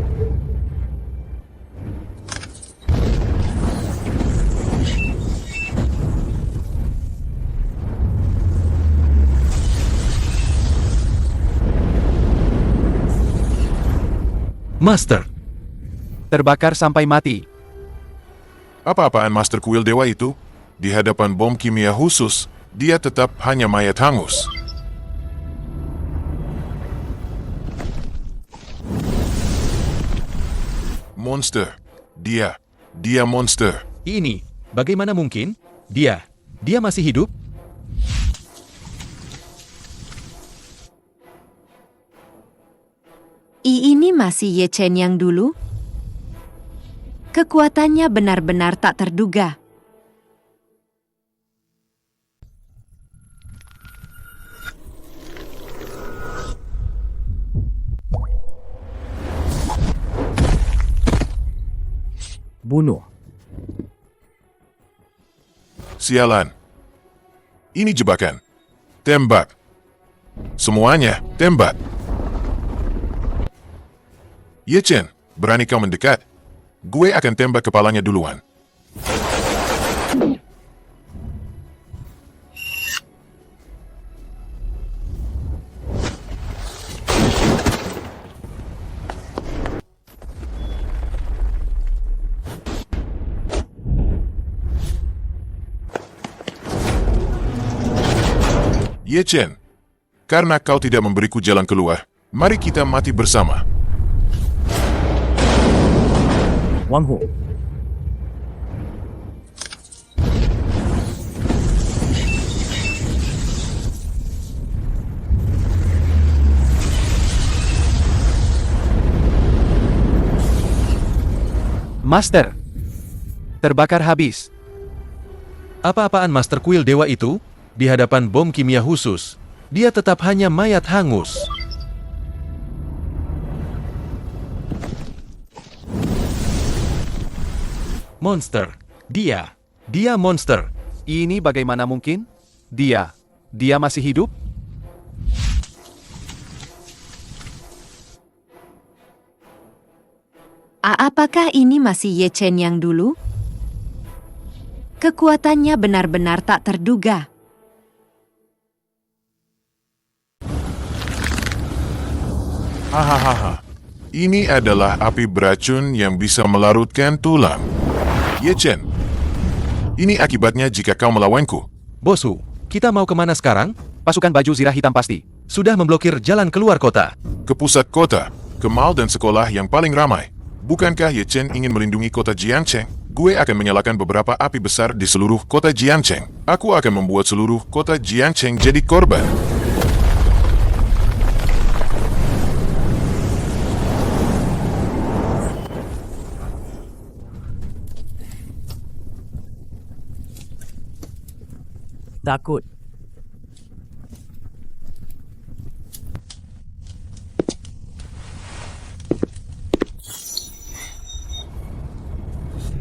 Master, Terbakar sampai mati. Apa-apaan Master Kuil Dewa itu? Di hadapan bom kimia khusus, dia tetap hanya mayat hangus. Monster. Dia monster. ini, bagaimana mungkin? Dia masih hidup? Ini masih Ye Chen yang dulu? Kekuatannya benar-benar tak terduga. Bunuh. Sialan. Ini jebakan. Tembak. Semuanya, tembak. Ye Chen, berani kau mendekat? Gue akan tembak kepalanya duluan. Ye Chen, karena kau tidak memberiku jalan keluar, mari kita mati bersama. Wang Hu. Master, terbakar habis. Apa-apaan Master Kuil Dewa itu? Di hadapan bom kimia khusus, dia tetap hanya mayat hangus. Monster. Dia monster. Ini bagaimana mungkin? Dia masih hidup? Apakah ini masih Ye Chen yang dulu? Kekuatannya benar-benar tak terduga. Hahaha. Ini adalah api beracun yang bisa melarutkan tulang. Ye Chen, ini akibatnya jika kau melawanku. Bos Hu, kita mau kemana sekarang? Pasukan baju zirah hitam pasti Sudah memblokir jalan keluar kota. Ke pusat kota, ke mall dan sekolah yang paling ramai. Bukankah Ye Chen ingin melindungi kota Jiangcheng? Gue akan menyalakan beberapa api besar di seluruh kota Jiangcheng. Aku akan membuat seluruh kota Jiangcheng jadi korban. Takut.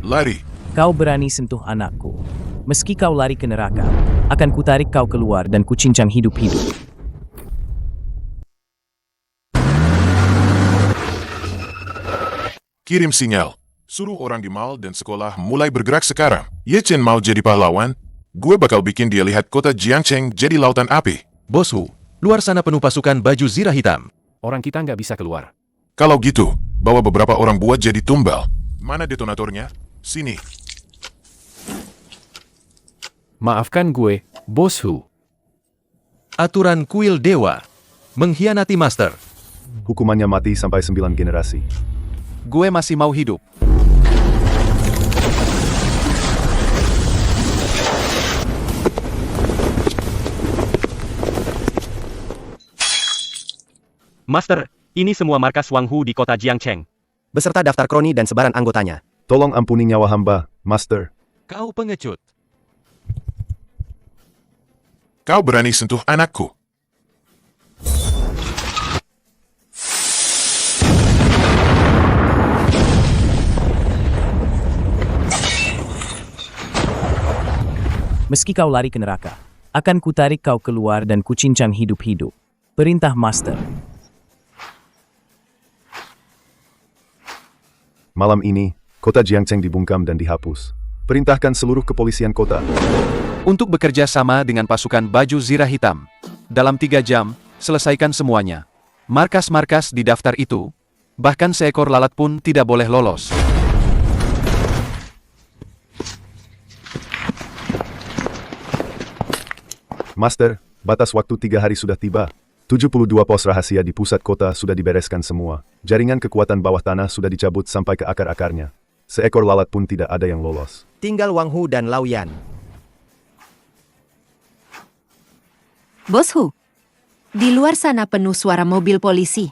Lari. Kau berani sentuh anakku. Meski kau lari ke neraka, akan kutarik kau keluar dan kucincang hidup-hidup. Kirim sinyal. Suruh orang di mall dan sekolah mulai bergerak sekarang. Ye Chen mau jadi pahlawan? Gue bakal bikin dia lihat kota Jiangcheng jadi lautan api. Bos Hu, luar sana penuh pasukan baju zirah hitam. Orang kita nggak bisa keluar. Kalau gitu, bawa beberapa orang buat jadi tumbal. Mana detonatornya? Sini. Maafkan gue, Bos Hu. Aturan kuil dewa. Mengkhianati Master. Hukumannya mati sampai 9 generasi. Gue masih mau hidup. Master, ini semua markas Wang Hu di kota Jiangcheng. Beserta daftar kroni dan sebaran anggotanya. Tolong ampuni nyawa hamba, Master. Kau pengecut. Kau berani sentuh anakku. Meski kau lari ke neraka, akan kutarik kau keluar dan kucincang hidup-hidup. Perintah Master. Malam ini, kota Jiangcheng dibungkam dan dihapus. Perintahkan seluruh kepolisian kota Untuk bekerja sama dengan pasukan baju zirah hitam. Dalam 3 jam, selesaikan semuanya. Markas-markas di daftar itu, bahkan seekor lalat pun tidak boleh lolos. Master, batas waktu 3 hari sudah tiba. 72 pos rahasia di pusat kota sudah dibereskan semua. Jaringan kekuatan bawah tanah sudah dicabut sampai ke akar-akarnya. Seekor lalat pun tidak ada yang lolos. Tinggal Wang Hu dan Lao Yan. Bos Hu, di luar sana penuh suara mobil polisi.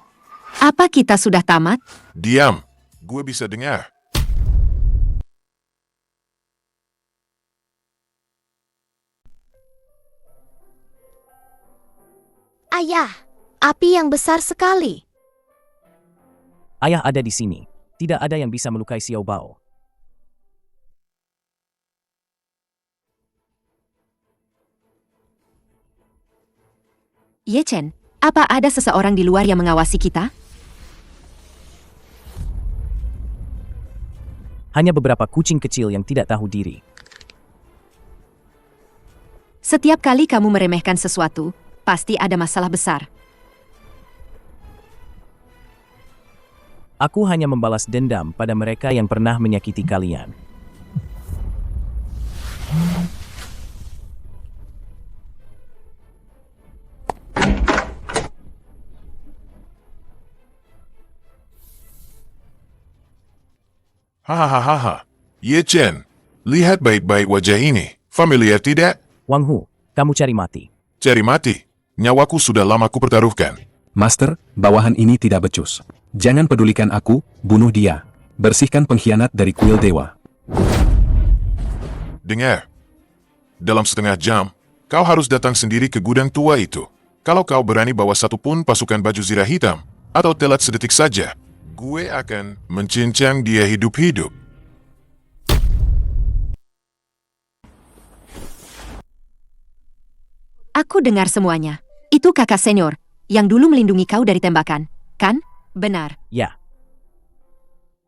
Apa kita sudah tamat? Diam. Gue bisa dengar. Ayah, api yang besar sekali. Ayah ada di sini. Tidak ada yang bisa melukai Xiao Bao. Ye Chen, apa ada seseorang di luar yang mengawasi kita? Hanya beberapa kucing kecil yang tidak tahu diri. Setiap kali kamu meremehkan sesuatu, pasti ada masalah besar. Aku hanya membalas dendam pada mereka yang pernah menyakiti kalian. Hahaha. Ye Chen, lihat baik-baik wajah ini. Familiar tidak? Wang Hu, kamu cari mati. Cari mati. Nyawaku sudah lama kupertaruhkan. Master, bawahan ini tidak becus. Jangan pedulikan aku, bunuh dia. Bersihkan pengkhianat dari kuil dewa. Dengar. Dalam setengah jam, kau harus datang sendiri ke gudang tua itu. Kalau kau berani bawa satu pun pasukan baju zirah hitam, atau telat sedetik saja, gue akan mencincang dia hidup-hidup. Aku dengar semuanya. Itu kakak senior, yang dulu melindungi kau dari tembakan, kan? Benar. Ya.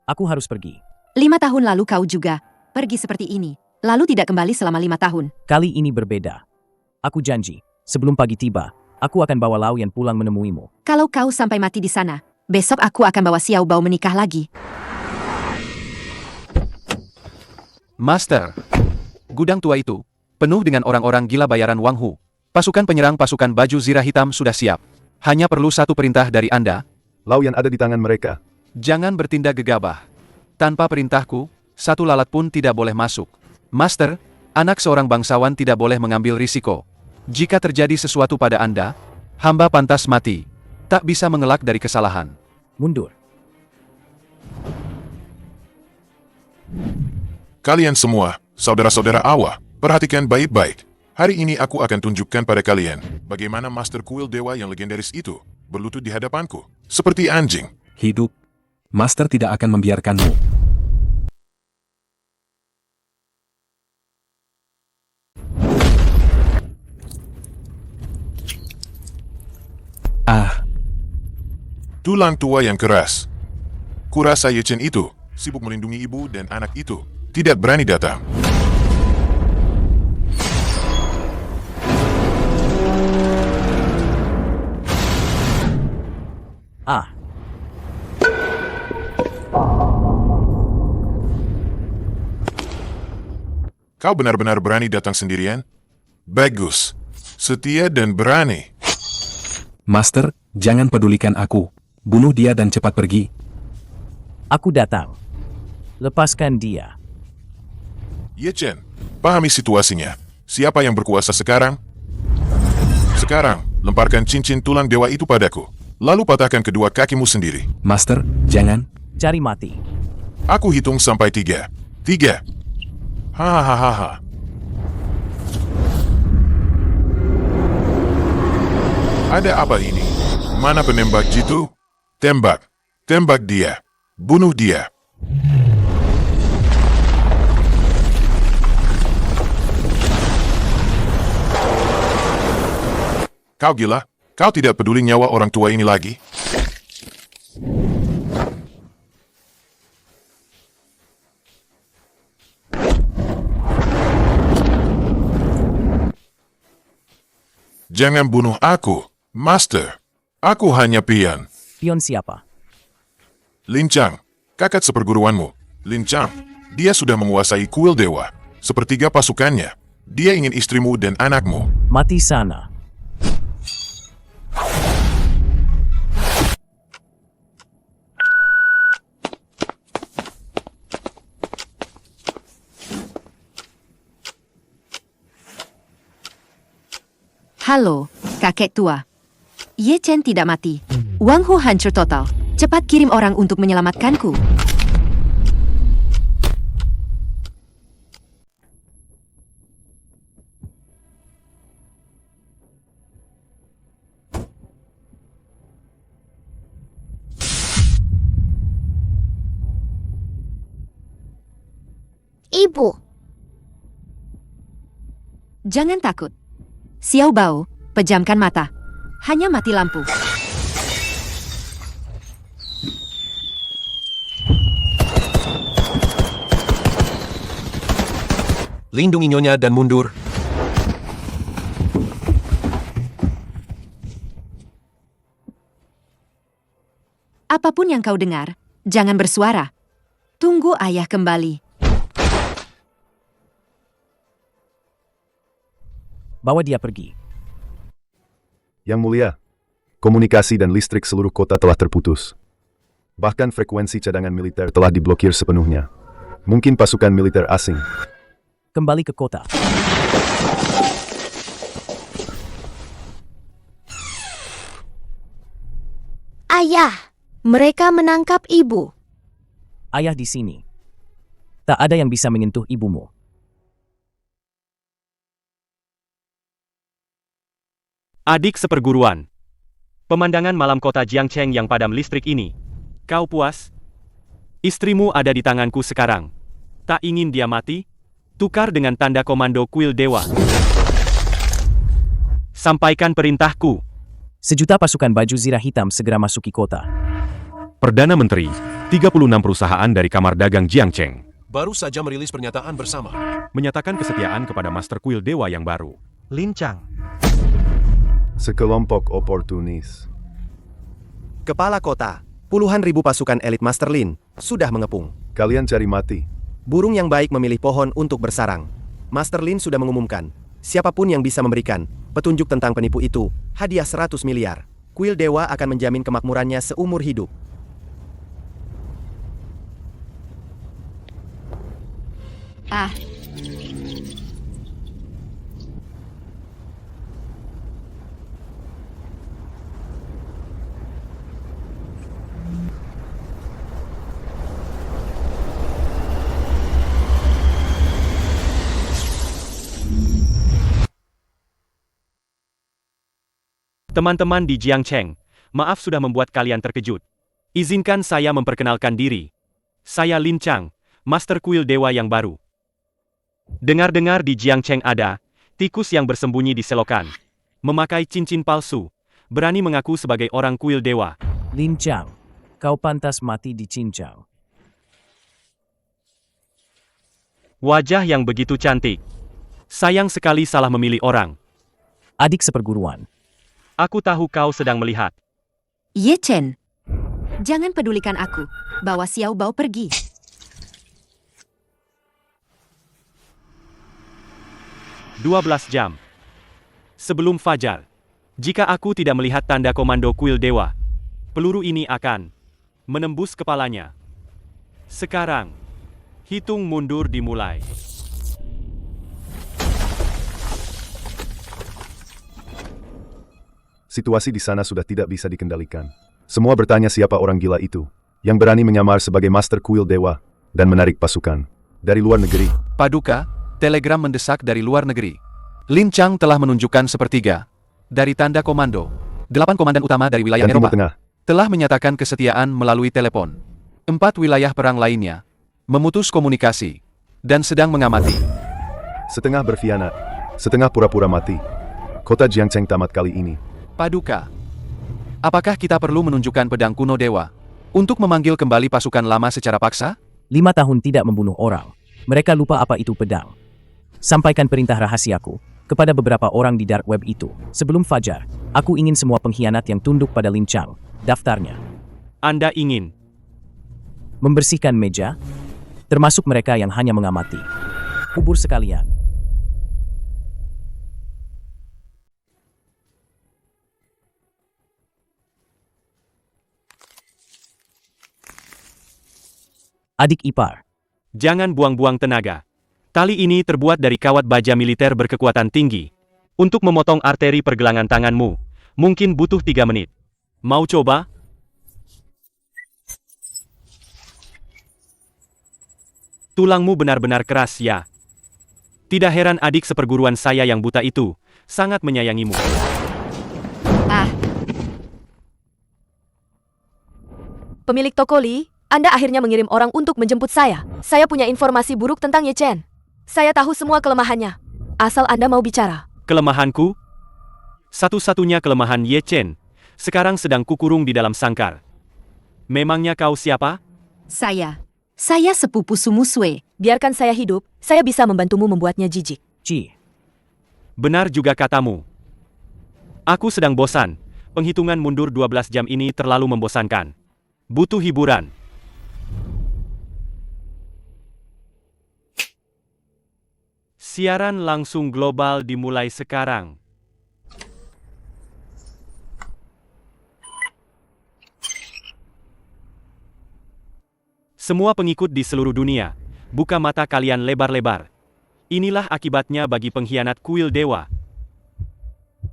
Aku harus pergi. 5 tahun lalu kau juga pergi seperti ini, lalu tidak kembali selama 5 tahun. Kali ini berbeda. Aku janji, sebelum pagi tiba, aku akan bawa Lao Yan pulang menemuimu. Kalau kau sampai mati di sana, Besok aku akan bawa Xiao Bao menikah lagi. Master, gudang tua itu penuh dengan orang-orang gila bayaran Wang Hu. Pasukan penyerang pasukan baju zirah hitam sudah siap. Hanya perlu satu perintah dari Anda. Lauyan ada di tangan mereka. Jangan bertindak gegabah. Tanpa perintahku, satu lalat pun tidak boleh masuk. Master, anak seorang bangsawan tidak boleh mengambil risiko. Jika terjadi sesuatu pada Anda, hamba pantas mati. Tak bisa mengelak dari kesalahan. Mundur. Kalian semua, saudara-saudara Awa, perhatikan baik-baik. Hari ini aku akan tunjukkan pada kalian bagaimana Master Kuil Dewa yang legendaris itu berlutut di hadapanku, seperti anjing. Hidup. Master tidak akan membiarkanmu. Ah. Tulang tua yang keras. Kurasa Ye Chen itu sibuk melindungi ibu dan anak itu tidak berani datang. Ah. Kau benar-benar berani datang sendirian? Bagus. Setia dan berani. Master, jangan pedulikan aku. Bunuh dia dan cepat pergi. Aku datang. Lepaskan dia. Ye Chen, pahami situasinya. Siapa yang berkuasa sekarang? Sekarang, lemparkan cincin tulang dewa itu padaku. Lalu patahkan kedua kakimu sendiri. Master, jangan. Cari mati. Aku hitung sampai 3. 3. Hahaha. Ada apa ini? Mana penembak jitu? Tembak. Tembak dia. Bunuh dia. Kau gila? Kau tidak peduli nyawa orang tua ini lagi? Jangan bunuh aku, Master. Aku hanya pion. Pion siapa? Lin Chang, kakak seperguruanmu. Lin Chang, dia sudah menguasai kuil dewa. Sepertiga pasukannya. Dia ingin istrimu dan anakmu. Mati sana. Halo, kakek tua. Ye Chen tidak mati. Wang Hu hancur total. Cepat kirim orang untuk menyelamatkanku. Ibu. Jangan takut. Xiao Bao, pejamkan mata. Hanya mati lampu. Lindungi nyonya dan mundur. Apapun yang kau dengar, jangan bersuara. Tunggu ayah kembali. Bawa dia pergi. Yang mulia, komunikasi dan listrik seluruh kota telah terputus. Bahkan frekuensi cadangan militer telah diblokir sepenuhnya. Mungkin pasukan militer asing. Kembali ke kota. Ayah, mereka menangkap ibu. Ayah di sini. Tak ada yang bisa menyentuh ibumu. Adik seperguruan. Pemandangan malam kota Jiangcheng yang padam listrik ini. Kau puas? Istrimu ada di tanganku sekarang. Tak ingin dia mati? Tukar dengan tanda komando kuil dewa. Sampaikan perintahku. Sejuta pasukan baju zirah hitam segera masuki kota. Perdana Menteri, 36 perusahaan dari Kamar Dagang Jiangcheng Baru saja merilis pernyataan bersama. menyatakan kesetiaan kepada Master Kuil Dewa yang baru. Lin Chang. Sekelompok oportunis. Kepala kota. Puluhan ribu pasukan elit Master Lin sudah mengepung. Kalian cari mati. Burung yang baik memilih pohon untuk bersarang. Master Lin sudah mengumumkan, siapapun yang bisa memberikan petunjuk tentang penipu itu, hadiah 100 miliar. Kuil Dewa akan menjamin kemakmurannya seumur hidup. Ah, Teman-teman di Jiangcheng, maaf sudah membuat kalian terkejut. Izinkan saya memperkenalkan diri. Saya Lin Chang, Master Kuil Dewa yang baru. Dengar-dengar di Jiangcheng ada tikus yang bersembunyi di selokan, memakai cincin palsu, berani mengaku sebagai orang kuil dewa. Lin Chang, kau pantas mati dicincang. Wajah yang begitu cantik. Sayang sekali salah memilih orang. Adik seperguruan. Aku tahu kau sedang melihat. Ye Chen. Jangan pedulikan aku. Bawa Xiao Bao pergi. "12 jam sebelum fajar. Jika aku tidak melihat tanda komando kuil dewa, peluru ini akan menembus kepalanya. Sekarang, hitung mundur dimulai." Situasi di sana sudah tidak bisa dikendalikan. Semua bertanya siapa orang gila itu, yang berani menyamar sebagai Master Kuil Dewa, dan menarik pasukan dari luar negeri. Paduka, telegram mendesak dari luar negeri. Lin Chang telah menunjukkan sepertiga dari tanda komando. 8 komandan utama dari wilayah Dan Timur Eropa Tengah. telah menyatakan kesetiaan melalui telepon. 4 wilayah perang lainnya memutus komunikasi dan sedang mengamati. Setengah berkhianat, setengah pura-pura mati. Kota Jiangcheng tamat kali ini. Paduka, apakah kita perlu menunjukkan pedang kuno dewa untuk memanggil kembali pasukan lama secara paksa? 5 tahun tidak membunuh orang. Mereka lupa apa itu pedang. Sampaikan perintah rahasiaku kepada beberapa orang di dark web itu. Sebelum fajar, aku ingin semua pengkhianat yang tunduk pada Lin Chang. Daftarnya. Anda ingin Membersihkan meja, termasuk mereka yang hanya mengamati. Kubur sekalian. Adik ipar. Jangan buang-buang tenaga. Tali ini terbuat dari kawat baja militer berkekuatan tinggi. Untuk memotong arteri pergelangan tanganmu, mungkin butuh 3 menit. Mau coba? Tulangmu benar-benar keras ya. Tidak heran adik seperguruan saya yang buta itu sangat menyayangimu. Pemilik toko Li, Anda akhirnya mengirim orang untuk menjemput saya. Saya punya informasi buruk tentang Ye Chen. Saya tahu semua kelemahannya. Asal Anda mau bicara. Kelemahanku? Satu-satunya kelemahan Ye Chen sekarang sedang kukurung di dalam sangkar. Memangnya kau siapa? Saya sepupu Sumusue. Biarkan saya hidup, saya bisa membantumu membuatnya jijik. Benar juga katamu. Aku sedang bosan. Penghitungan mundur 12 jam ini terlalu membosankan. Butuh hiburan. Siaran langsung global dimulai sekarang. Semua pengikut di seluruh dunia, buka mata kalian lebar-lebar. Inilah akibatnya bagi pengkhianat kuil dewa.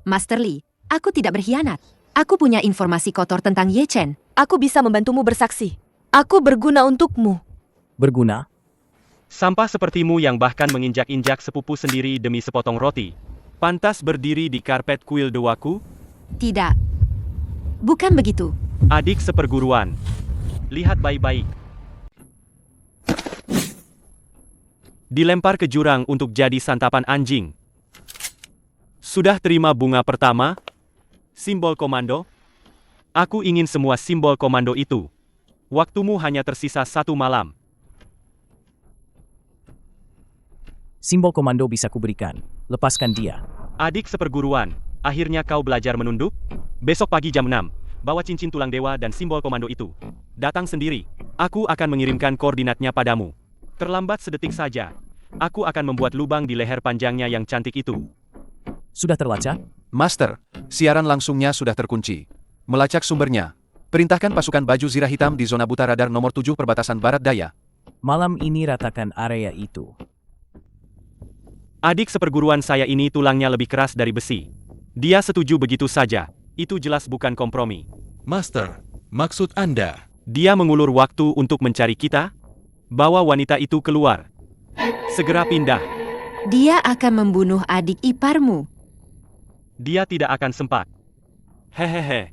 Master Li, aku tidak berkhianat. Aku punya informasi kotor tentang Ye Chen. Aku bisa membantumu bersaksi. Aku berguna untukmu. Berguna? Sampah sepertimu yang bahkan menginjak-injak sepupu sendiri demi sepotong roti, pantas berdiri di karpet kuil dewaku? Tidak. Bukan begitu. Adik seperguruan, lihat baik-baik. Dilempar ke jurang untuk jadi santapan anjing. Sudah terima bunga pertama? Simbol komando? Aku ingin semua simbol komando itu. Waktumu hanya tersisa 1 malam. Simbol komando bisa kuberikan. Lepaskan dia. Adik seperguruan, akhirnya kau belajar menunduk? Besok pagi jam 6, bawa cincin tulang dewa dan simbol komando itu. Datang sendiri. Aku akan mengirimkan koordinatnya padamu. Terlambat sedetik saja. Aku akan membuat lubang di leher panjangnya yang cantik itu. Sudah terlacak? Master, siaran langsungnya sudah terkunci. Melacak sumbernya. Perintahkan pasukan baju zirah hitam di zona buta radar nomor 7 perbatasan barat daya. Malam ini ratakan area itu. Adik seperguruan saya ini tulangnya lebih keras dari besi. Dia setuju begitu saja. Itu jelas bukan kompromi. Master, maksud Anda? Dia mengulur waktu untuk mencari kita? Bawa wanita itu keluar. Segera pindah. Dia akan membunuh adik iparmu. Dia tidak akan sempat. Hehehe.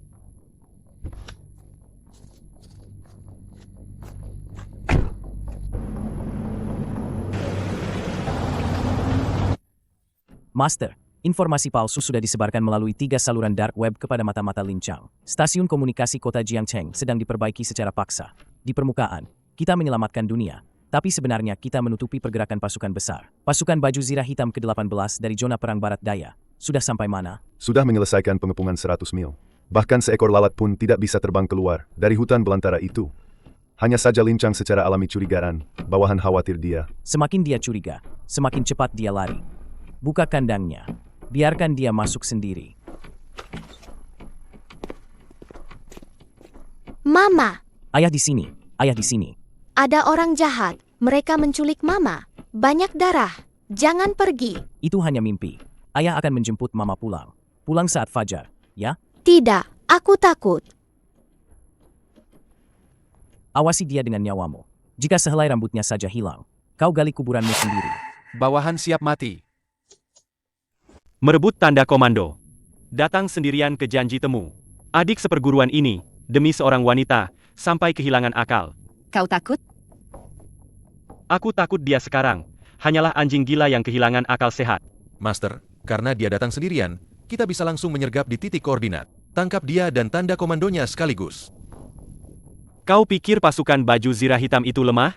Master, informasi palsu sudah disebarkan melalui 3 saluran dark web kepada mata-mata Lin Chang. Stasiun komunikasi kota Jiangcheng sedang diperbaiki secara paksa. Di permukaan, kita menyelamatkan dunia. Tapi sebenarnya kita menutupi pergerakan pasukan besar. Pasukan baju zirah hitam ke-18 dari zona perang barat daya. Sudah sampai mana? Sudah menyelesaikan pengepungan 100 mil. Bahkan seekor lalat pun tidak bisa terbang keluar dari hutan belantara itu. Hanya saja Lin Chang secara alami curigaan. Bawahan khawatir dia. Semakin dia curiga, semakin cepat dia lari. Buka kandangnya. Biarkan dia masuk sendiri. Mama, Ayah di sini. Ayah di sini. ada orang jahat. Mereka menculik Mama. Banyak darah. Jangan pergi. Itu hanya mimpi. Ayah akan menjemput Mama pulang. Pulang saat fajar, ya? Tidak, aku takut. Awasi dia dengan nyawamu. Jika sehelai rambutnya saja hilang, kau gali kuburanmu sendiri. Bawahan siap mati. Merebut tanda komando. Datang sendirian ke janji temu. Adik seperguruan ini, demi seorang wanita, sampai kehilangan akal. Kau takut? Aku takut dia sekarang. Hanyalah anjing gila yang kehilangan akal sehat. Master, karena dia datang sendirian, kita bisa langsung menyergap di titik koordinat. Tangkap dia dan tanda komandonya sekaligus. Kau pikir pasukan baju zirah hitam itu lemah?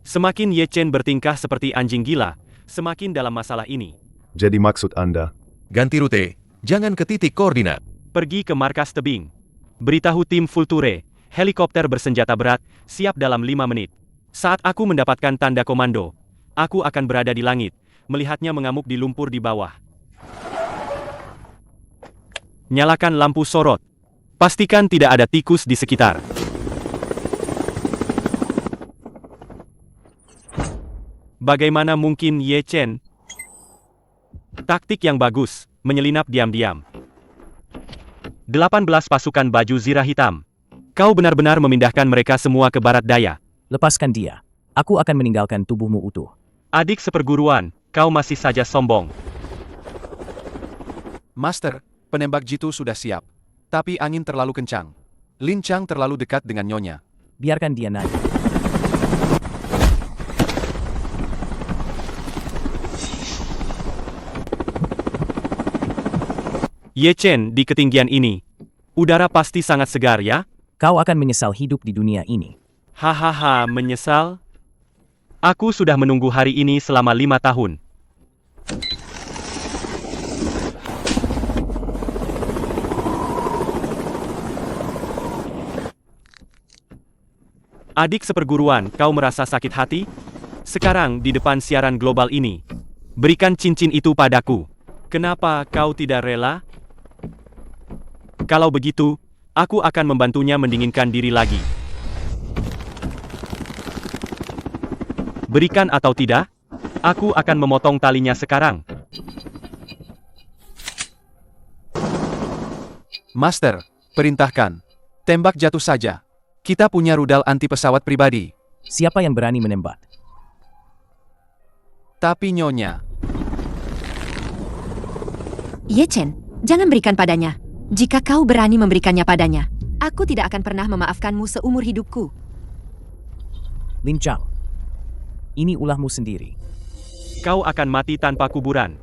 Semakin Ye Chen bertingkah seperti anjing gila, semakin dalam masalah ini. Jadi maksud Anda? Ganti rute, jangan ke titik koordinat. Pergi ke markas tebing. Beritahu tim Vulture, helikopter bersenjata berat, siap dalam 5 menit. Saat aku mendapatkan tanda komando, aku akan berada di langit, melihatnya mengamuk di lumpur di bawah. Nyalakan lampu sorot. Pastikan tidak ada tikus di sekitar. Bagaimana mungkin Ye Chen? Taktik yang bagus, menyelinap diam-diam. 18 pasukan baju zirah hitam. Kau benar-benar memindahkan mereka semua ke barat daya. Lepaskan dia. Aku akan meninggalkan tubuhmu utuh. Adik seperguruan, kau masih saja sombong. Master, penembak jitu sudah siap. Tapi angin terlalu kencang. Lin Chang terlalu dekat dengan nyonya. Biarkan dia naik. Ye Chen, di ketinggian ini, udara pasti sangat segar ya? Kau akan menyesal hidup di dunia ini. Hahaha, menyesal? Aku sudah menunggu hari ini selama 5 tahun. Adik seperguruan, kau merasa sakit hati? Sekarang, di depan siaran global ini, berikan cincin itu padaku. Kenapa kau tidak rela? Kalau begitu, aku akan membantunya mendinginkan diri lagi. Berikan atau tidak, aku akan memotong talinya sekarang. Master, perintahkan. Tembak jatuh saja. Kita punya rudal anti pesawat pribadi. Siapa yang berani menembak? Tapi nyonya. Ye Chen, jangan berikan padanya. Jika kau berani memberikannya padanya, aku tidak akan pernah memaafkanmu seumur hidupku. Lin Chang, ini ulahmu sendiri. Kau akan mati tanpa kuburan.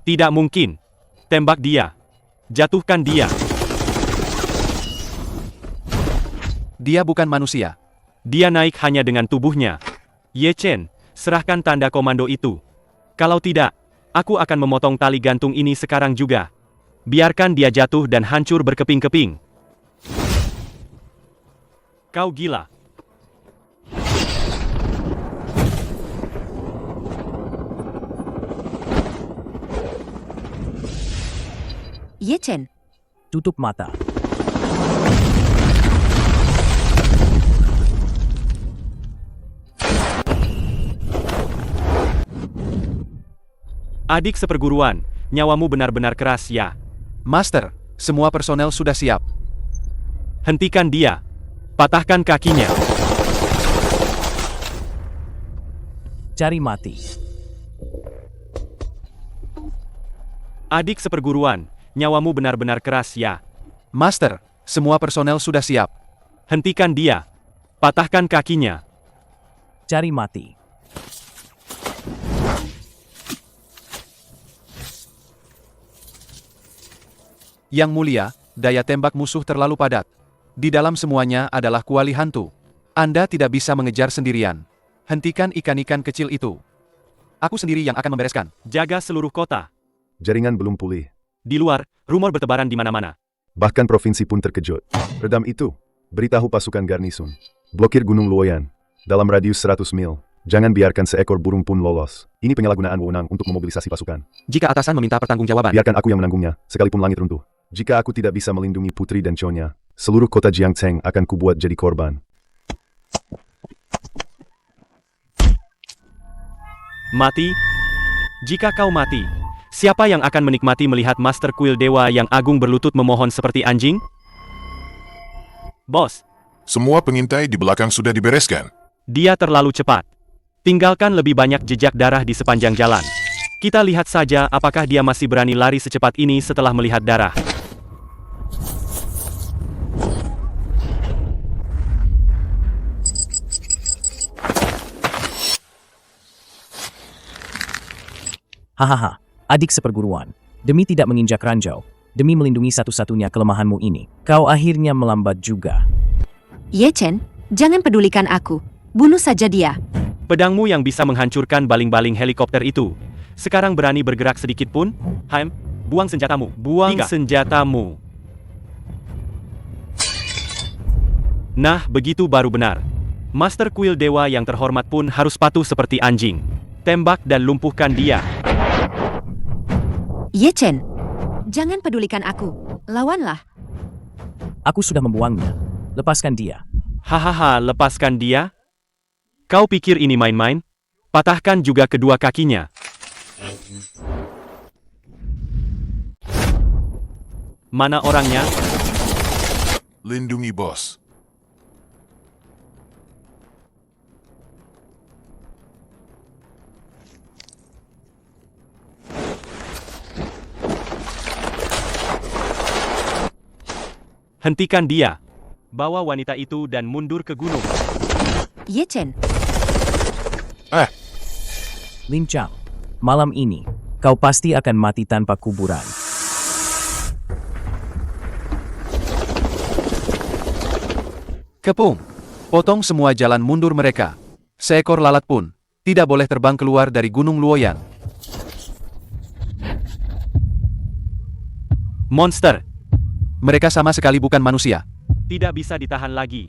Tidak mungkin. Tembak dia. Jatuhkan dia. Dia bukan manusia. Dia naik hanya dengan tubuhnya. Ye Chen, serahkan tanda komando itu. Kalau tidak, aku akan memotong tali gantung ini sekarang juga. Biarkan dia jatuh dan hancur berkeping-keping. Kau gila. Ye Chen, Tutup mata. Adik seperguruan, nyawamu benar-benar keras ya. Master, semua personel sudah siap. Hentikan dia. Patahkan kakinya. Cari mati. Adik seperguruan, nyawamu benar-benar keras ya. Master, semua personel sudah siap. Hentikan dia. Patahkan kakinya. Cari mati. Yang mulia, daya tembak musuh terlalu padat. Di dalam semuanya adalah kuali hantu. Anda tidak bisa mengejar sendirian. Hentikan ikan-ikan kecil itu. Aku sendiri yang akan membereskan. Jaga seluruh kota. Jaringan belum pulih. Di luar, rumor bertebaran di mana-mana. Bahkan provinsi pun terkejut. Redam itu. Beritahu pasukan garnison. Blokir Gunung Luoyan. Dalam radius 100 mil. Jangan biarkan seekor burung pun lolos. Ini penyalahgunaan wewenang untuk memobilisasi pasukan. Jika atasan meminta pertanggungjawaban, biarkan aku yang menanggungnya, sekalipun langit runtuh. Jika aku tidak bisa melindungi putri dan Chonya, seluruh kota Jiangcheng akan kubuat jadi korban. Mati? Jika kau mati, siapa yang akan menikmati melihat Master Kuil Dewa yang agung berlutut memohon seperti anjing? Bos. Semua pengintai di belakang sudah dibereskan. Dia terlalu cepat. Tinggalkan lebih banyak jejak darah di sepanjang jalan. Kita lihat saja apakah dia masih berani lari secepat ini setelah melihat darah. Hahaha, adik seperguruan. Demi tidak menginjak ranjau, demi melindungi satu-satunya kelemahanmu ini, kau akhirnya melambat juga. Ye Chen, jangan pedulikan aku. Bunuh saja dia. Pedangmu yang bisa menghancurkan baling-baling helikopter itu, sekarang berani bergerak sedikit pun? Buang senjatamu. Buang senjatamu. Nah, begitu baru benar. Master Kuil Dewa yang terhormat pun harus patuh seperti anjing. Tembak dan lumpuhkan dia. Ye Chen, jangan pedulikan aku. Lawanlah. Aku sudah membuangnya. Lepaskan dia. Hahaha, lepaskan dia? Kau pikir ini main-main? Patahkan juga kedua kakinya. Mana orangnya? Lindungi bos. Hentikan dia. Bawa wanita itu dan mundur ke gunung. Ye Chen. Lin Chang, malam ini, kau pasti akan mati tanpa kuburan. Kepung. Potong semua jalan mundur mereka. Seekor lalat pun tidak boleh terbang keluar dari Gunung Luoyan. Monster. Mereka sama sekali bukan manusia. Tidak bisa ditahan lagi.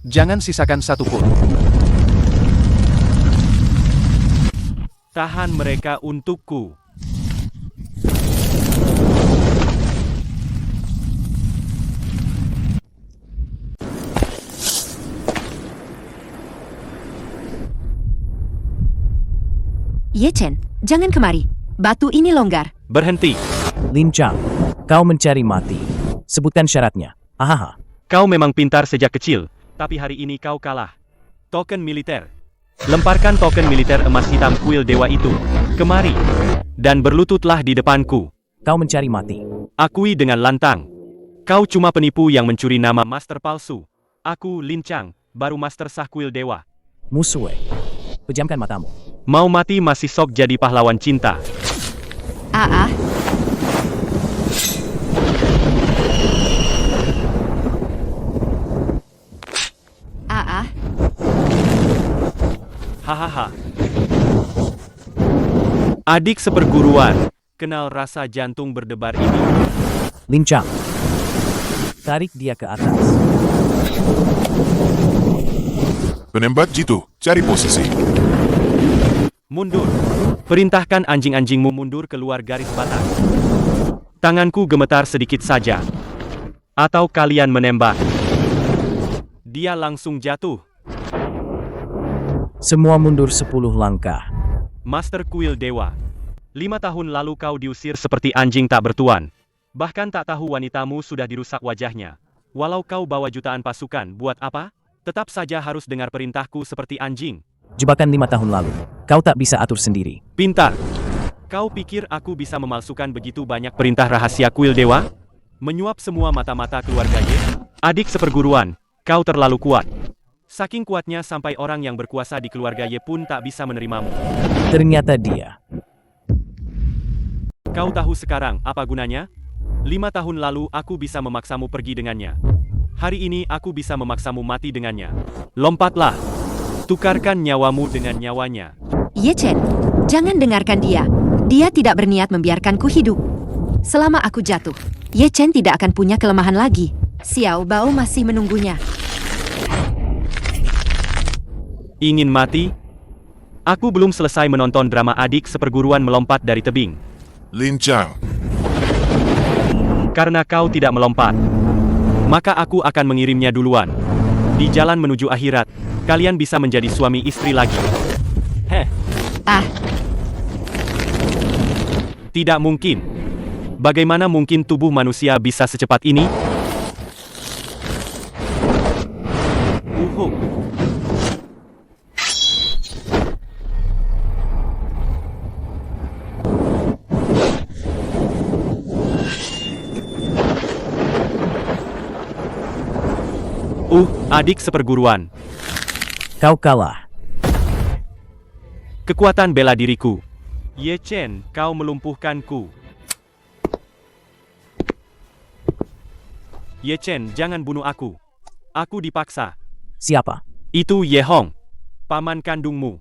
Jangan sisakan satu pun. Tahan mereka untukku. Ye Chen, jangan kemari. Batu ini longgar. Berhenti. Lin Chang, kau mencari mati. Sebutkan syaratnya. Hahaha. Kau memang pintar sejak kecil, tapi hari ini kau kalah. Token militer. Lemparkan token militer emas hitam kuil dewa itu. Kemari. Dan berlututlah di depanku. Kau mencari mati. Akui dengan lantang. Kau cuma penipu yang mencuri nama master palsu. Aku, Lin Chang, baru master sah kuil dewa. Musuh. Pejamkan matamu. Mau mati masih sok jadi pahlawan cinta. Hahaha. Adik seperguruan, kenal rasa jantung berdebar ini? Lincang. Tarik dia ke atas. Penembak jitu, cari posisi. Mundur. Perintahkan anjing-anjingmu mundur keluar garis batas. Tanganku gemetar sedikit saja. Atau kalian menembak. Dia langsung jatuh. Semua mundur 10 langkah. Master Kuil Dewa. 5 tahun lalu kau diusir seperti anjing tak bertuan. Bahkan tak tahu wanitamu sudah dirusak wajahnya. Walau kau bawa jutaan pasukan, buat apa? Tetap saja harus dengar perintahku seperti anjing. Jebakan 5 tahun lalu. Kau tak bisa atur sendiri. Pintar. Kau pikir aku bisa memalsukan begitu banyak perintah rahasia Kuil Dewa? Menyuap semua mata-mata keluarga Ye? Adik seperguruan, kau terlalu kuat. Saking kuatnya sampai orang yang berkuasa di keluarga Ye pun tak bisa menerimamu. Ternyata dia. Kau tahu sekarang apa gunanya? 5 tahun lalu aku bisa memaksamu pergi dengannya. Hari ini aku bisa memaksamu mati dengannya. Lompatlah. Tukarkan nyawamu dengan nyawanya. Ye Chen, jangan dengarkan dia. Dia tidak berniat membiarkanku hidup. Selama aku jatuh, Ye Chen tidak akan punya kelemahan lagi. Xiao Bao masih menunggunya. Ingin mati? Aku belum selesai menonton drama adik seperguruan melompat dari tebing. Lincang. Karena kau tidak melompat, maka aku akan mengirimnya duluan. Di jalan menuju akhirat, kalian bisa menjadi suami istri lagi. Heh. Tidak mungkin. Bagaimana mungkin tubuh manusia bisa secepat ini? Adik seperguruan. Kau kalah. Kekuatan bela diriku. Ye Chen, kau melumpuhkanku. Ye Chen, jangan bunuh aku. Aku dipaksa. Siapa? Itu Ye Hong, paman kandungmu.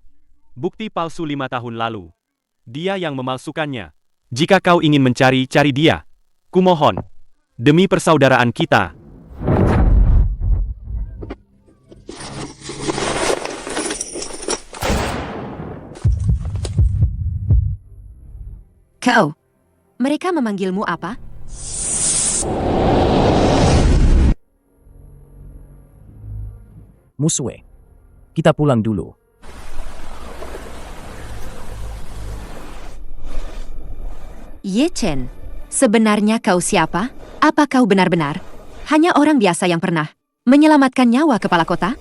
Bukti palsu 5 tahun lalu. Dia yang memalsukannya. Jika kau ingin mencari, cari dia. Kumohon. Demi persaudaraan kita. Kau, mereka memanggilmu apa? Muswe. Kita pulang dulu. Ye Chen, sebenarnya kau siapa? Apa kau benar-benar hanya orang biasa yang pernah menyelamatkan nyawa kepala kota?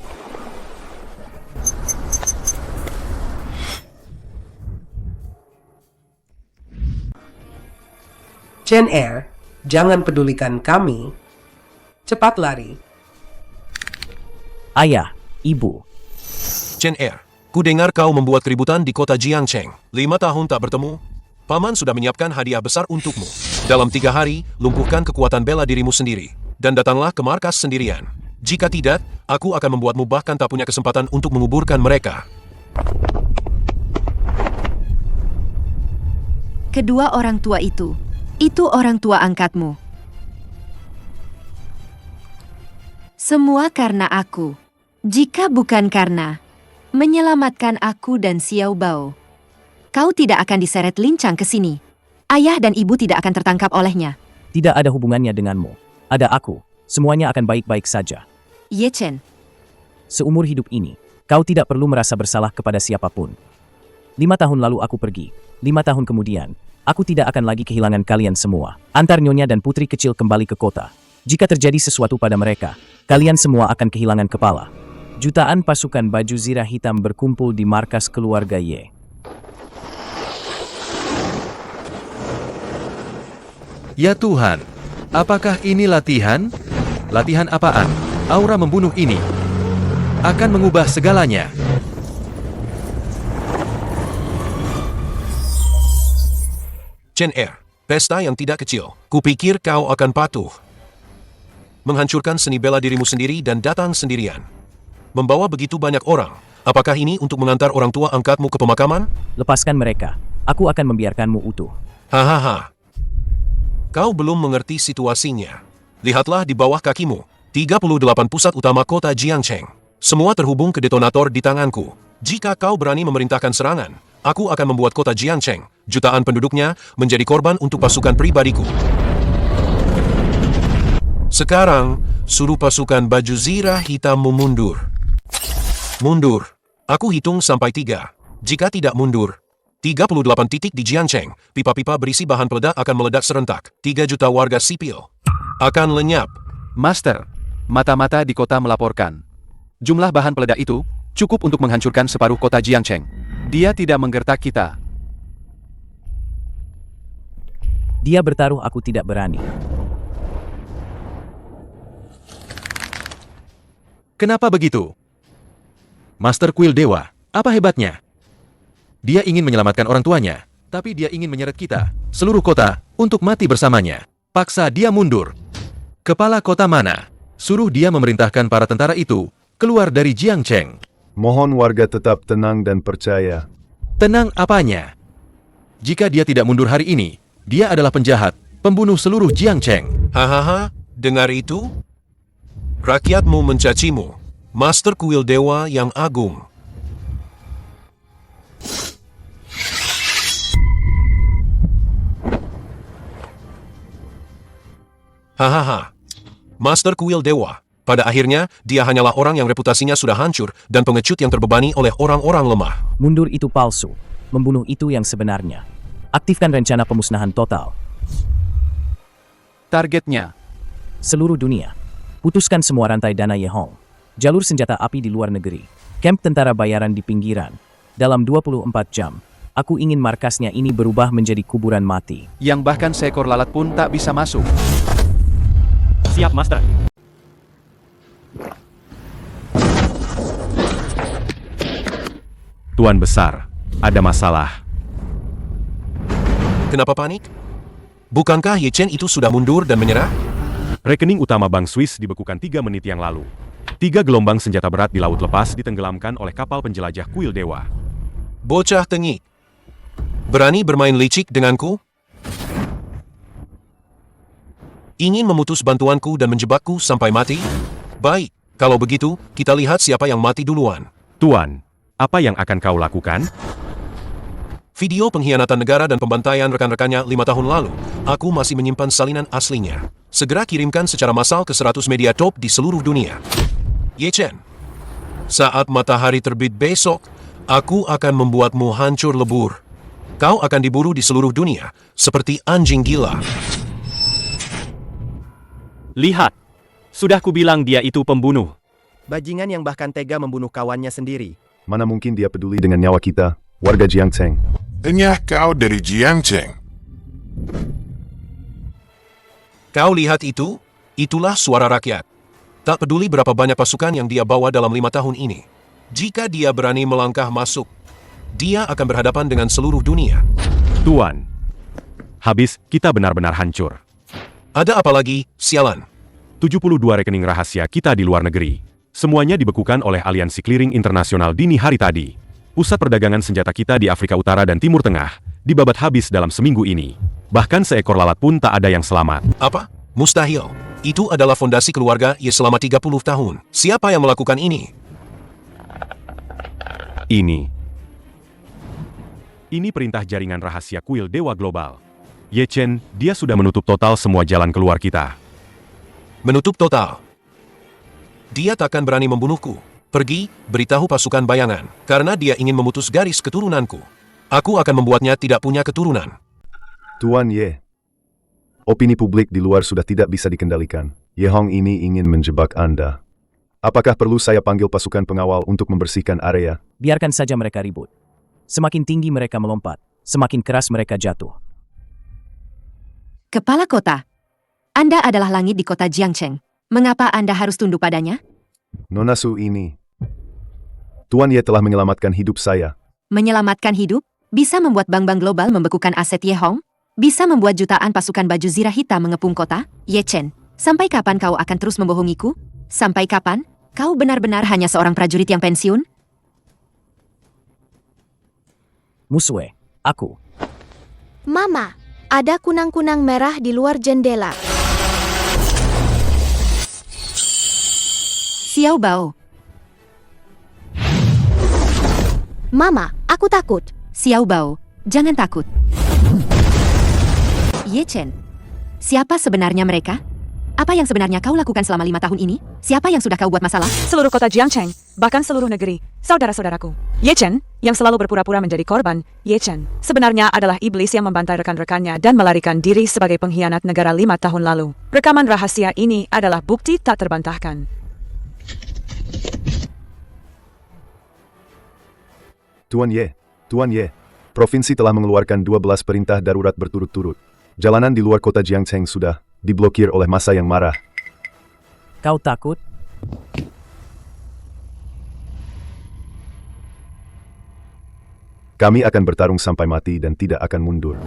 Chen Er, jangan pedulikan kami. Cepat lari. Ayah, ibu. Chen Er, ku dengar kau membuat keributan di kota Jiangcheng. 5 tahun tak bertemu. Paman sudah menyiapkan hadiah besar untukmu. Dalam 3 hari, lumpuhkan kekuatan bela dirimu sendiri. Dan datanglah ke markas sendirian. Jika tidak, aku akan membuatmu bahkan tak punya kesempatan untuk menguburkan mereka. Kedua orang tua itu orang tua angkatmu. Semua karena aku. Jika bukan karena menyelamatkan aku dan Xiao Bao, kau tidak akan diseret lincang ke sini. Ayah dan ibu tidak akan tertangkap olehnya. Tidak ada hubungannya denganmu. Ada aku. Semuanya akan baik-baik saja. Ye Chen. Seumur hidup ini, kau tidak perlu merasa bersalah kepada siapapun. 5 tahun lalu aku pergi. 5 tahun kemudian, aku tidak akan lagi kehilangan kalian semua. Antar nyonya dan putri kecil kembali ke kota. Jika terjadi sesuatu pada mereka, kalian semua akan kehilangan kepala. Jutaan pasukan baju zirah hitam berkumpul di markas keluarga Ye. Ya Tuhan, apakah ini latihan? Latihan apaan? Aura membunuh ini akan mengubah segalanya. Chen Er, pesta yang tidak kecil. Kupikir kau akan patuh. Menghancurkan seni bela dirimu sendiri dan datang sendirian. Membawa begitu banyak orang. Apakah ini untuk mengantar orang tua angkatmu ke pemakaman? Lepaskan mereka. Aku akan membiarkanmu utuh. Hahaha. Kau belum mengerti situasinya. Lihatlah di bawah kakimu. 38 pusat utama kota Jiangcheng. Semua terhubung ke detonator di tanganku. Jika kau berani memerintahkan serangan, aku akan membuat kota Jiangcheng, jutaan penduduknya, menjadi korban untuk pasukan pribadiku. Sekarang, suruh pasukan baju zirah hitammu mundur. Mundur. Aku hitung sampai 3. Jika tidak mundur, 38 titik di Jiangcheng, pipa-pipa berisi bahan peledak akan meledak serentak. 3 juta warga sipil akan lenyap. Master, mata-mata di kota melaporkan. Jumlah bahan peledak itu cukup untuk menghancurkan separuh kota Jiangcheng. Dia tidak menggertak kita. Dia bertaruh, aku tidak berani. Kenapa begitu? Master Kuil Dewa, apa hebatnya? Dia ingin menyelamatkan orang tuanya, tapi dia ingin menyeret kita, seluruh kota, untuk mati bersamanya. Paksa dia mundur. Kepala kota mana? Suruh dia memerintahkan para tentara itu keluar dari Jiangcheng. Mohon warga tetap tenang dan percaya. Tenang apanya? Jika dia tidak mundur hari ini, dia adalah penjahat, pembunuh seluruh Jiangcheng. Hahaha, dengar itu? Rakyatmu mencacimu. Master Kuil Dewa yang agung. Hahaha. Master Kuil Dewa. Pada akhirnya, dia hanyalah orang yang reputasinya sudah hancur dan pengecut yang terbebani oleh orang-orang lemah. Mundur itu palsu. Membunuh itu yang sebenarnya. Aktifkan rencana pemusnahan total. Targetnya seluruh dunia. Putuskan semua rantai dana Yehong. Jalur senjata api di luar negeri. Kamp tentara bayaran di pinggiran. Dalam 24 jam, aku ingin markasnya ini berubah menjadi kuburan mati. Yang bahkan seekor lalat pun tak bisa masuk. Siap, Master. Tuan Besar, ada masalah. Kenapa panik? Bukankah Ye Chen itu sudah mundur dan menyerah? Rekening utama Bank Swiss dibekukan 3 menit yang lalu. 3 gelombang senjata berat di laut lepas ditenggelamkan oleh kapal penjelajah Kuil Dewa. Bocah tengik. Berani bermain licik denganku? Ingin memutus bantuanku dan menjebakku sampai mati? Baik, kalau begitu, kita lihat siapa yang mati duluan. Tuan, apa yang akan kau lakukan? Video pengkhianatan negara dan pembantaian rekan-rekannya 5 tahun lalu. Aku masih menyimpan salinan aslinya. Segera kirimkan secara massal ke 100 media top di seluruh dunia. Ye Chen, saat matahari terbit besok, aku akan membuatmu hancur lebur. Kau akan diburu di seluruh dunia, seperti anjing gila. Lihat, sudah kubilang dia itu pembunuh. Bajingan yang bahkan tega membunuh kawannya sendiri. Mana mungkin dia peduli dengan nyawa kita, warga Jiangcheng. Enyah kau dari Jiangcheng. Kau lihat itu? Itulah suara rakyat. Tak peduli berapa banyak pasukan yang dia bawa dalam 5 tahun ini. Jika dia berani melangkah masuk, dia akan berhadapan dengan seluruh dunia. Tuan, habis kita benar-benar hancur. Ada apa lagi, sialan? 72 rekening rahasia kita di luar negeri. Semuanya dibekukan oleh Aliansi Clearing Internasional dini hari tadi. Pusat perdagangan senjata kita di Afrika Utara dan Timur Tengah dibabat habis dalam seminggu ini. Bahkan seekor lalat pun tak ada yang selamat. Apa? Mustahil. Itu adalah fondasi keluarga Ye selama 30 tahun. Siapa yang melakukan ini? Ini perintah jaringan rahasia Kuil Dewa Global. Ye Chen, dia sudah menutup total semua jalan keluar kita. Menutup total? Dia takkan berani membunuhku. Pergi, beritahu pasukan bayangan. Karena dia ingin memutus garis keturunanku. Aku akan membuatnya tidak punya keturunan. Tuan Ye, opini publik di luar sudah tidak bisa dikendalikan. Ye Hong ini ingin menjebak Anda. Apakah perlu saya panggil pasukan pengawal untuk membersihkan area? Biarkan saja mereka ribut. Semakin tinggi mereka melompat, semakin keras mereka jatuh. Kepala kota, Anda adalah langit di kota Jiangcheng. Mengapa Anda harus tunduk padanya? Nona Su ini. Tuan Ye telah menyelamatkan hidup saya. Menyelamatkan hidup? Bisa membuat bank-bank global membekukan aset Ye Hong? Bisa membuat jutaan pasukan baju zirah hitam mengepung kota? Ye Chen, sampai kapan kau akan terus membohongiku? Sampai kapan? Kau benar-benar hanya seorang prajurit yang pensiun? Musue, aku. Mama, ada kunang-kunang merah di luar jendela. Xiao Bao. Mama, aku takut. Xiao Bao, jangan takut. Ye Chen, siapa sebenarnya mereka? Apa yang sebenarnya kau lakukan selama 5 tahun ini? Siapa yang sudah kau buat masalah? Seluruh kota Jiangcheng, bahkan seluruh negeri, saudara-saudaraku. Ye Chen, yang selalu berpura-pura menjadi korban, Ye Chen, sebenarnya adalah iblis yang membantai rekan-rekannya dan melarikan diri sebagai pengkhianat negara 5 tahun lalu. Rekaman rahasia ini adalah bukti tak terbantahkan. Tuan Ye, provinsi telah mengeluarkan 12 perintah darurat berturut-turut. Jalanan di luar kota Jiangcheng sudah diblokir oleh massa yang marah. Kau takut? Kami akan bertarung sampai mati dan tidak akan mundur.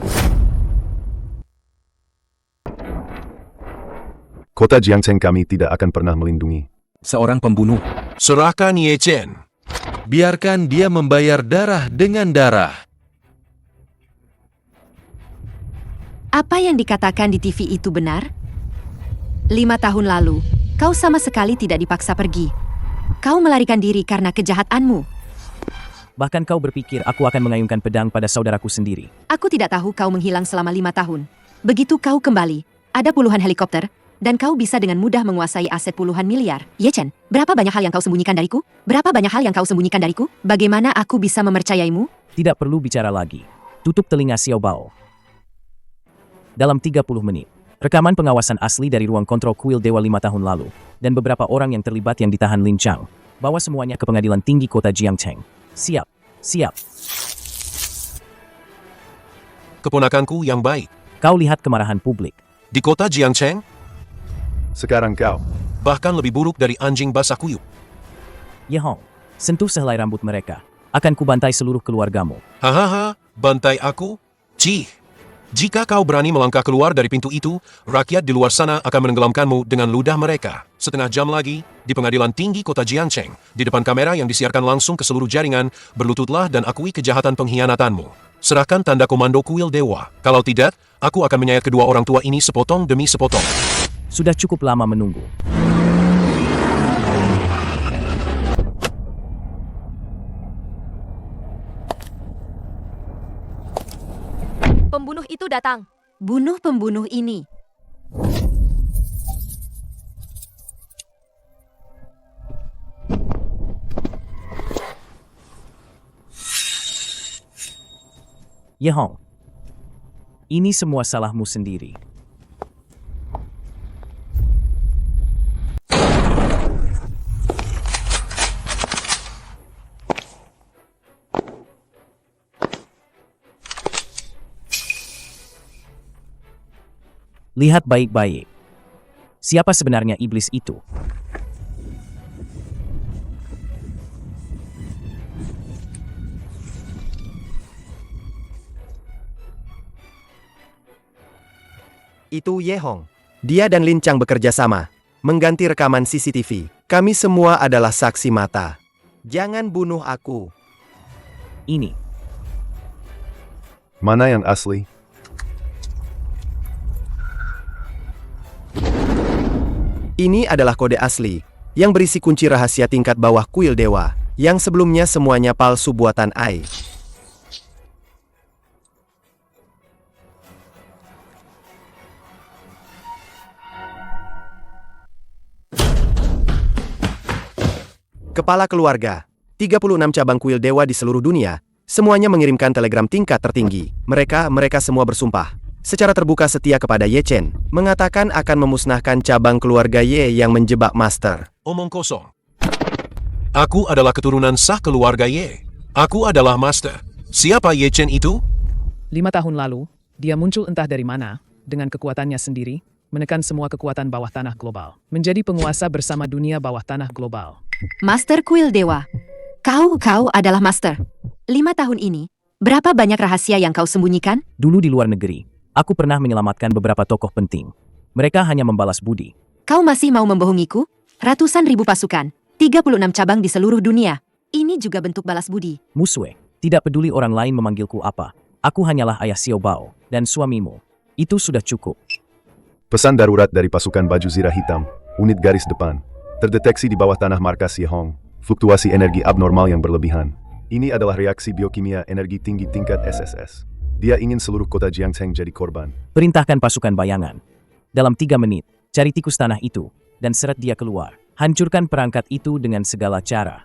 Kota Jiangcheng kami tidak akan pernah melindungi. Seorang pembunuh. Serahkan Ye Chen. Biarkan dia membayar darah dengan darah. Apa yang dikatakan di TV itu benar? 5 tahun lalu, kau sama sekali tidak dipaksa pergi. Kau melarikan diri karena kejahatanmu. Bahkan kau berpikir aku akan mengayunkan pedang pada saudaraku sendiri. Aku tidak tahu kau menghilang selama 5 tahun. Begitu kau kembali, ada puluhan helikopter, dan kau bisa dengan mudah menguasai aset puluhan miliar. Ye Chen, berapa banyak hal yang kau sembunyikan dariku? Berapa banyak hal yang kau sembunyikan dariku? Bagaimana aku bisa mempercayaimu? Tidak perlu bicara lagi. Tutup telinga Xiao Bao. Dalam 30 menit, rekaman pengawasan asli dari ruang kontrol kuil Dewa 5 tahun lalu, dan beberapa orang yang terlibat yang ditahan Lin Chang, bawa semuanya ke pengadilan tinggi kota Jiangcheng. Siap. Keponakanku yang baik. Kau lihat kemarahan publik. Di kota Jiangcheng, sekarang kau bahkan lebih buruk dari anjing basah kuyup. Ye Hong, sentuh sehelai rambut mereka. Akan kubantai seluruh keluargamu. Hahaha, bantai aku? Cih. Jika kau berani melangkah keluar dari pintu itu, rakyat di luar sana akan menenggelamkanmu dengan ludah mereka. Setengah jam lagi, di pengadilan tinggi kota Jiangcheng, di depan kamera yang disiarkan langsung ke seluruh jaringan, berlututlah dan akui kejahatan pengkhianatanmu. Serahkan tanda komando kuil dewa. Kalau tidak, aku akan menyayat kedua orang tua ini sepotong demi sepotong. Sudah cukup lama menunggu. Pembunuh itu datang. Bunuh pembunuh ini. Ye Hong, ini semua salahmu sendiri. Lihat baik-baik. Siapa sebenarnya iblis itu? Itu Ye Hong. Dia dan Lin Chang bekerja sama, mengganti rekaman CCTV. Kami semua adalah saksi mata. Jangan bunuh aku. Ini. Mana yang asli? Ini adalah kode asli, yang berisi kunci rahasia tingkat bawah kuil dewa, yang sebelumnya semuanya palsu buatan Ai. Kepala keluarga, 36 cabang kuil dewa di seluruh dunia, semuanya mengirimkan telegram tingkat tertinggi. Mereka semua bersumpah secara terbuka setia kepada Ye Chen, mengatakan akan memusnahkan cabang keluarga Ye yang menjebak Master. Omong kosong. Aku adalah keturunan sah keluarga Ye. Aku adalah Master. Siapa Ye Chen itu? 5 tahun lalu, dia muncul entah dari mana, dengan kekuatannya sendiri, menekan semua kekuatan bawah tanah global. Menjadi penguasa bersama dunia bawah tanah global. Master Kuil Dewa, kau adalah Master. 5 tahun ini, berapa banyak rahasia yang kau sembunyikan? Dulu di luar negeri, aku pernah menyelamatkan beberapa tokoh penting. Mereka hanya membalas budi. Kau masih mau membohongiku? Ratusan ribu pasukan, 36 cabang di seluruh dunia. Ini juga bentuk balas budi. Muswe, tidak peduli orang lain memanggilku apa. Aku hanyalah ayah Xiao Bao dan suamimu. Itu sudah cukup. Pesan darurat dari pasukan baju zirah hitam, unit garis depan. Terdeteksi di bawah tanah markas Yehong, fluktuasi energi abnormal yang berlebihan. Ini adalah reaksi biokimia energi tinggi tingkat SSS. Dia ingin seluruh kota Jiangcheng jadi korban. Perintahkan pasukan bayangan. Dalam 3 menit, cari tikus tanah itu dan seret dia keluar. Hancurkan perangkat itu dengan segala cara.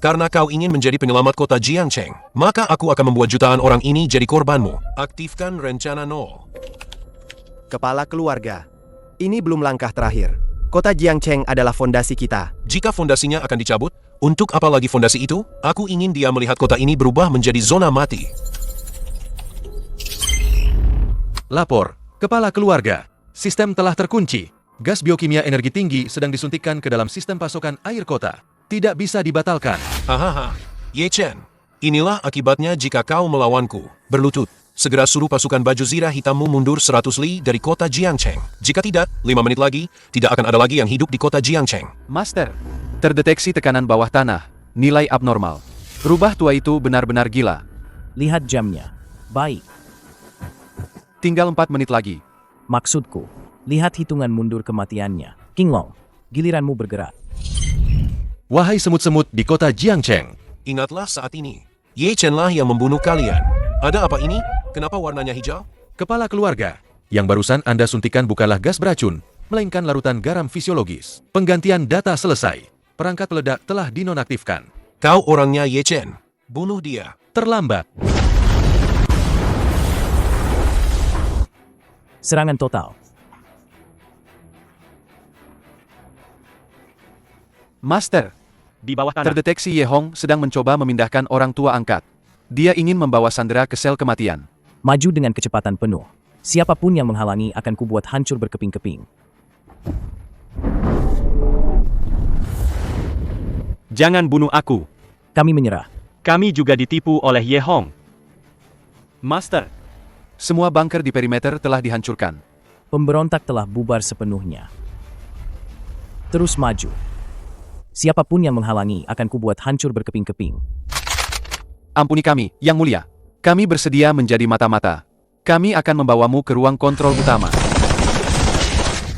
Karena kau ingin menjadi penyelamat kota Jiangcheng, maka aku akan membuat jutaan orang ini jadi korbanmu. Aktifkan rencana 0. Kepala keluarga. Ini belum langkah terakhir. Kota Jiangcheng adalah fondasi kita. Jika fondasinya akan dicabut, untuk apa lagi fondasi itu? Aku ingin dia melihat kota ini berubah menjadi zona mati. Lapor, Kepala Keluarga. Sistem telah terkunci. Gas biokimia energi tinggi sedang disuntikkan ke dalam sistem pasokan air kota. Tidak bisa dibatalkan. Hahaha, Ye Chen. Inilah akibatnya jika kau melawanku. Berlutut. Segera suruh pasukan baju zirah hitammu mundur 100 li dari kota Jiangcheng. Jika tidak, 5 menit lagi, tidak akan ada lagi yang hidup di kota Jiangcheng. Master, terdeteksi tekanan bawah tanah. Nilai abnormal. Rubah tua itu benar-benar gila. Lihat jamnya. Baik. Tinggal 4 menit lagi. Maksudku, lihat hitungan mundur kematiannya. King Long, giliranmu bergerak. Wahai semut-semut di kota Jiangcheng. Ingatlah saat ini. Ye Chen lah yang membunuh kalian. Ada apa ini? Kenapa warnanya hijau? Kepala Keluarga. Yang barusan Anda suntikan bukanlah gas beracun, melainkan larutan garam fisiologis. Penggantian data selesai. Perangkat peledak telah dinonaktifkan. Kau orangnya Ye Chen. Bunuh dia. Terlambat. Serangan total. Master, di bawah tanah. Terdeteksi Yehong sedang mencoba memindahkan orang tua angkat. Dia ingin membawa Sandra ke sel kematian. Maju dengan kecepatan penuh. Siapapun yang menghalangi akan kubuat hancur berkeping-keping. Jangan bunuh aku. Kami menyerah. Kami juga ditipu oleh Ye Hong. Master, semua bunker di perimeter telah dihancurkan. Pemberontak telah bubar sepenuhnya. Terus maju. Siapapun yang menghalangi akan kubuat hancur berkeping-keping. Ampuni kami, Yang Mulia. Kami bersedia menjadi mata-mata. Kami akan membawamu ke ruang kontrol utama.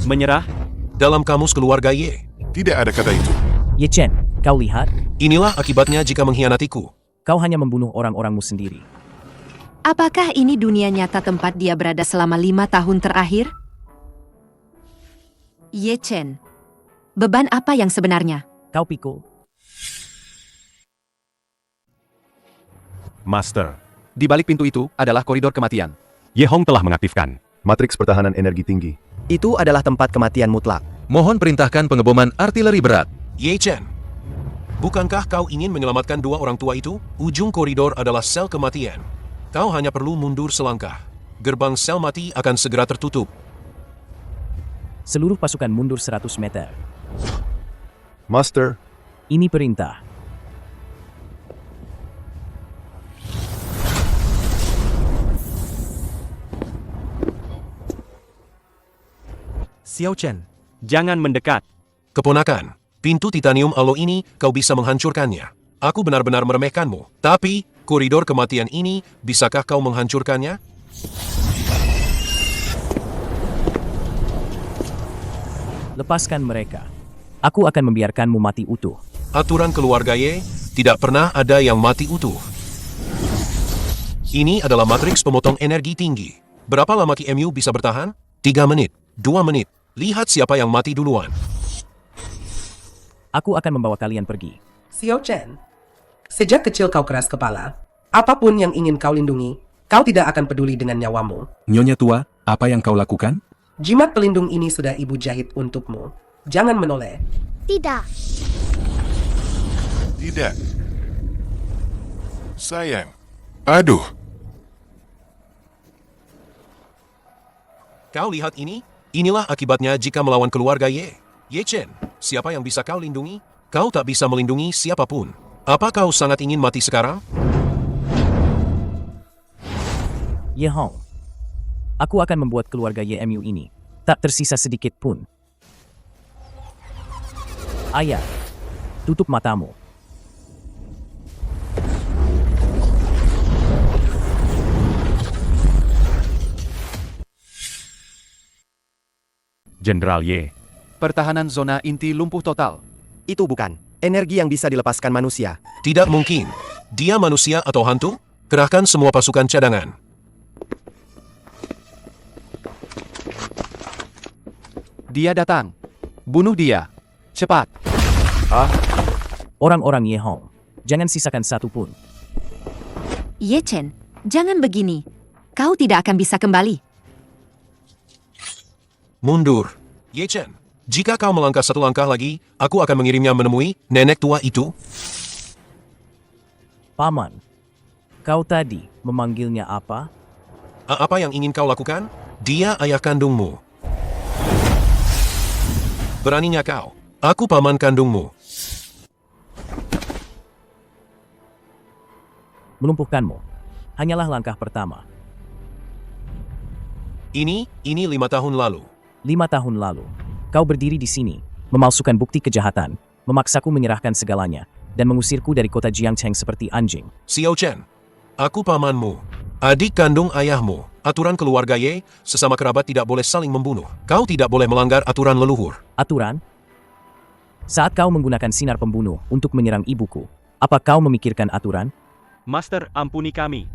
Menyerah? Dalam kamus keluarga Ye. Tidak ada kata itu. Ye Chen, kau lihat? Inilah akibatnya jika mengkhianatiku. Kau hanya membunuh orang-orangmu sendiri. Apakah ini dunia nyata tempat dia berada selama 5 tahun terakhir? Ye Chen, beban apa yang sebenarnya? Kau pikul. Master, Di balik pintu itu adalah koridor kematian. Ye Hong telah mengaktifkan Matriks pertahanan energi tinggi. Itu adalah tempat kematian mutlak. Mohon perintahkan pengeboman artileri berat. Ye Chen, bukankah kau ingin menyelamatkan 2 orang tua itu? Ujung koridor adalah sel kematian. Kau hanya perlu mundur selangkah. Gerbang sel mati akan segera tertutup. Seluruh pasukan mundur 100 meter. Master, Ini perintah. Xiao Chen, jangan mendekat. Keponakan, pintu titanium alo ini kau bisa menghancurkannya. Aku benar-benar meremehkanmu. Tapi, koridor kematian ini, bisakah kau menghancurkannya? Lepaskan mereka. Aku akan membiarkanmu mati utuh. Aturan keluarga Ye, tidak pernah ada yang mati utuh. Ini adalah matriks pemotong energi tinggi. Berapa lama KMU bisa bertahan? 3 menit, 2 menit. Lihat siapa yang mati duluan. Aku akan membawa kalian pergi. Xiao Chen, sejak kecil kau keras kepala. Apapun yang ingin kau lindungi, kau tidak akan peduli dengan nyawamu. Nyonya tua, apa yang kau lakukan? Jimat pelindung ini sudah ibu jahit untukmu. Jangan menoleh. Tidak. Tidak. Sayang. Aduh. Kau lihat ini? Inilah akibatnya jika melawan keluarga Ye. Ye Chen, siapa yang bisa kau lindungi? Kau tak bisa melindungi siapapun. Apa kau sangat ingin mati sekarang? Ye Hong, Aku akan membuat keluarga YMU ini tak tersisa sedikit pun. Ayah, tutup matamu. Jenderal Y. Pertahanan zona inti lumpuh total. Itu bukan energi yang bisa dilepaskan manusia. Tidak mungkin. Dia manusia atau hantu? Kerahkan semua pasukan cadangan. Dia datang. Bunuh dia. Cepat. Orang-orang Ye Hong, jangan sisakan satu pun. Ye Chen, jangan begini. Kau tidak akan bisa kembali. Mundur. Ye Chen, jika kau melangkah satu langkah lagi, aku akan mengirimnya menemui nenek tua itu. Paman, kau tadi memanggilnya apa? Apa yang ingin kau lakukan? Dia ayah kandungmu. Beraninya kau. Aku paman kandungmu. Melumpuhkanmu hanyalah langkah pertama. Ini 5 tahun lalu. 5 tahun lalu, kau berdiri di sini, memalsukan bukti kejahatan, memaksaku menyerahkan segalanya, dan mengusirku dari kota Jiangcheng seperti anjing. Xiao Chen, aku pamanmu, adik kandung ayahmu. Aturan keluarga Ye, sesama kerabat tidak boleh saling membunuh. Kau tidak boleh melanggar aturan leluhur. Aturan? Saat kau menggunakan sinar pembunuh untuk menyerang ibuku, apa kau memikirkan aturan? Master, ampuni kami.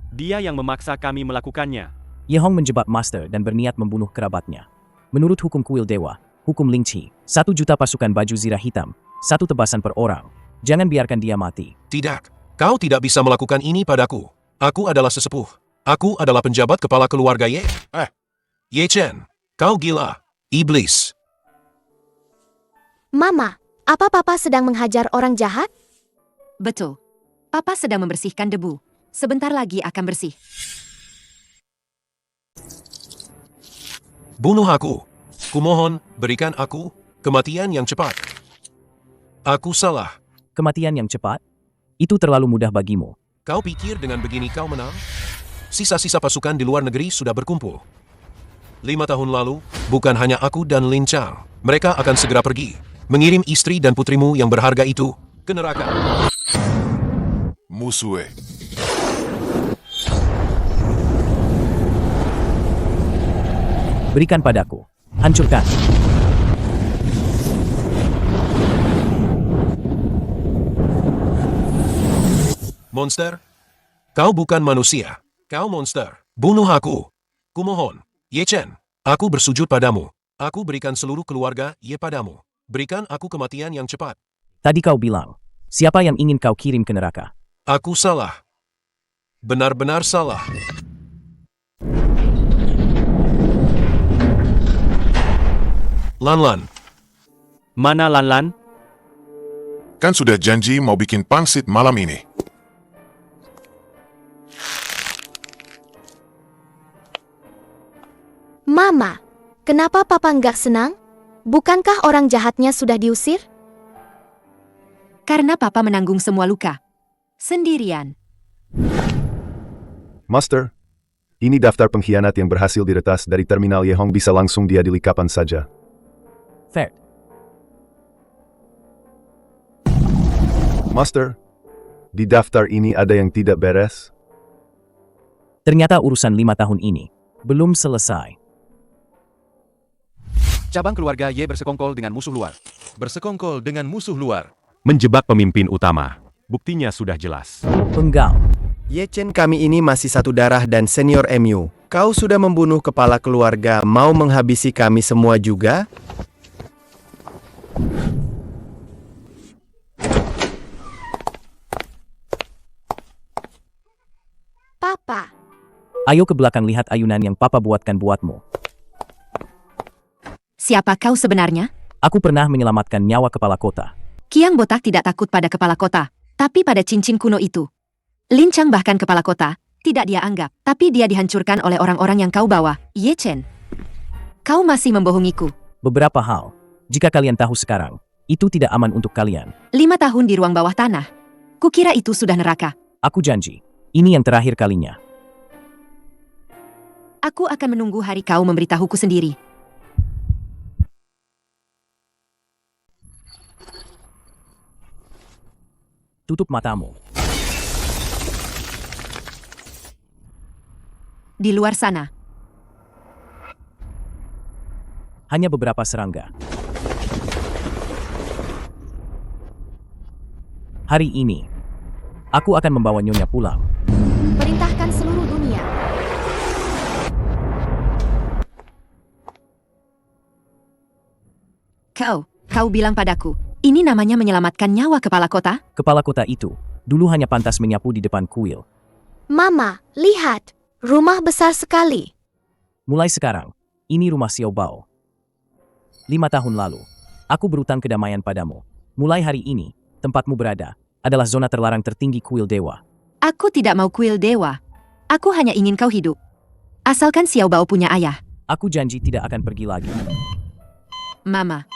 Dia yang memaksa kami melakukannya. Ye Hong menjebak Master dan berniat membunuh kerabatnya. Menurut hukum kuil dewa, hukum Ling Qi, 1 juta pasukan baju zirah hitam, 1 tebasan per orang. Jangan biarkan dia mati. Tidak, kau tidak bisa melakukan ini padaku. Aku adalah sesepuh. Aku adalah penjabat kepala keluarga Ye. Ye Chen, kau gila. Iblis. Mama, apa Papa sedang menghajar orang jahat? Betul. Papa sedang membersihkan debu. Sebentar lagi akan bersih. Bunuh aku. Kumohon, berikan aku kematian yang cepat. Aku salah. Kematian yang cepat? Itu terlalu mudah bagimu. Kau pikir dengan begini kau menang? Sisa-sisa pasukan di luar negeri sudah berkumpul. 5 tahun lalu, bukan hanya aku dan Lin Chang. Mereka akan segera pergi, mengirim istri dan putrimu yang berharga itu ke neraka. Musuh. Berikan padaku. Hancurkan. Monster, kau bukan manusia. Kau monster. Bunuh aku. Kumohon. Ye Chen, aku bersujud padamu. Aku berikan seluruh keluarga Ye padamu. Berikan aku kematian yang cepat. Tadi kau bilang, siapa yang ingin kau kirim ke neraka? Aku salah. Benar-benar salah. Lan. Mana Lan? Kan sudah janji mau bikin pangsit malam ini. Mama, kenapa Papa nggak senang? Bukankah orang jahatnya sudah diusir? Karena Papa menanggung semua luka. Sendirian. Master, ini daftar pengkhianat yang berhasil diretas dari terminal Ye Hong, bisa langsung diadili kapan saja. Fair. Master, di daftar ini ada yang tidak beres? Ternyata urusan 5 tahun ini belum selesai. Cabang keluarga Ye bersekongkol dengan musuh luar. Bersekongkol dengan musuh luar. Menjebak pemimpin utama. Buktinya sudah jelas. Penggal. Ye Chen, kami ini masih satu darah dan senior MU. Kau sudah membunuh kepala keluarga, mau menghabisi kami semua juga? Papa. Ayo ke belakang lihat ayunan yang Papa buatkan buatmu. Siapa kau sebenarnya? Aku pernah menyelamatkan nyawa kepala kota. Kiang Botak tidak takut pada kepala kota, tapi pada cincin kuno itu. Lin Chang bahkan kepala kota, tidak dia anggap, tapi dia dihancurkan oleh orang-orang yang kau bawa. Ye Chen, kau masih membohongiku. Beberapa hal, jika kalian tahu sekarang, itu tidak aman untuk kalian. 5 tahun di ruang bawah tanah. Kukira itu sudah neraka. Aku janji, ini yang terakhir kalinya. Aku akan menunggu hari kau memberitahuku sendiri. Tutup matamu. Di luar sana. Hanya beberapa serangga. Hari ini, aku akan membawa Nyonya pulang. Perintahkan seluruh dunia. Kau bilang padaku, ini namanya menyelamatkan nyawa kepala kota? Kepala kota itu, dulu hanya pantas menyapu di depan kuil. Mama, lihat. Rumah besar sekali. Mulai sekarang, ini rumah Xiao Bao. 5 tahun lalu, aku berutang kedamaian padamu. Mulai hari ini, tempatmu berada adalah zona terlarang tertinggi kuil dewa. Aku tidak mau kuil dewa. Aku hanya ingin kau hidup. Asalkan Xiao Bao punya ayah. Aku janji tidak akan pergi lagi. Mama,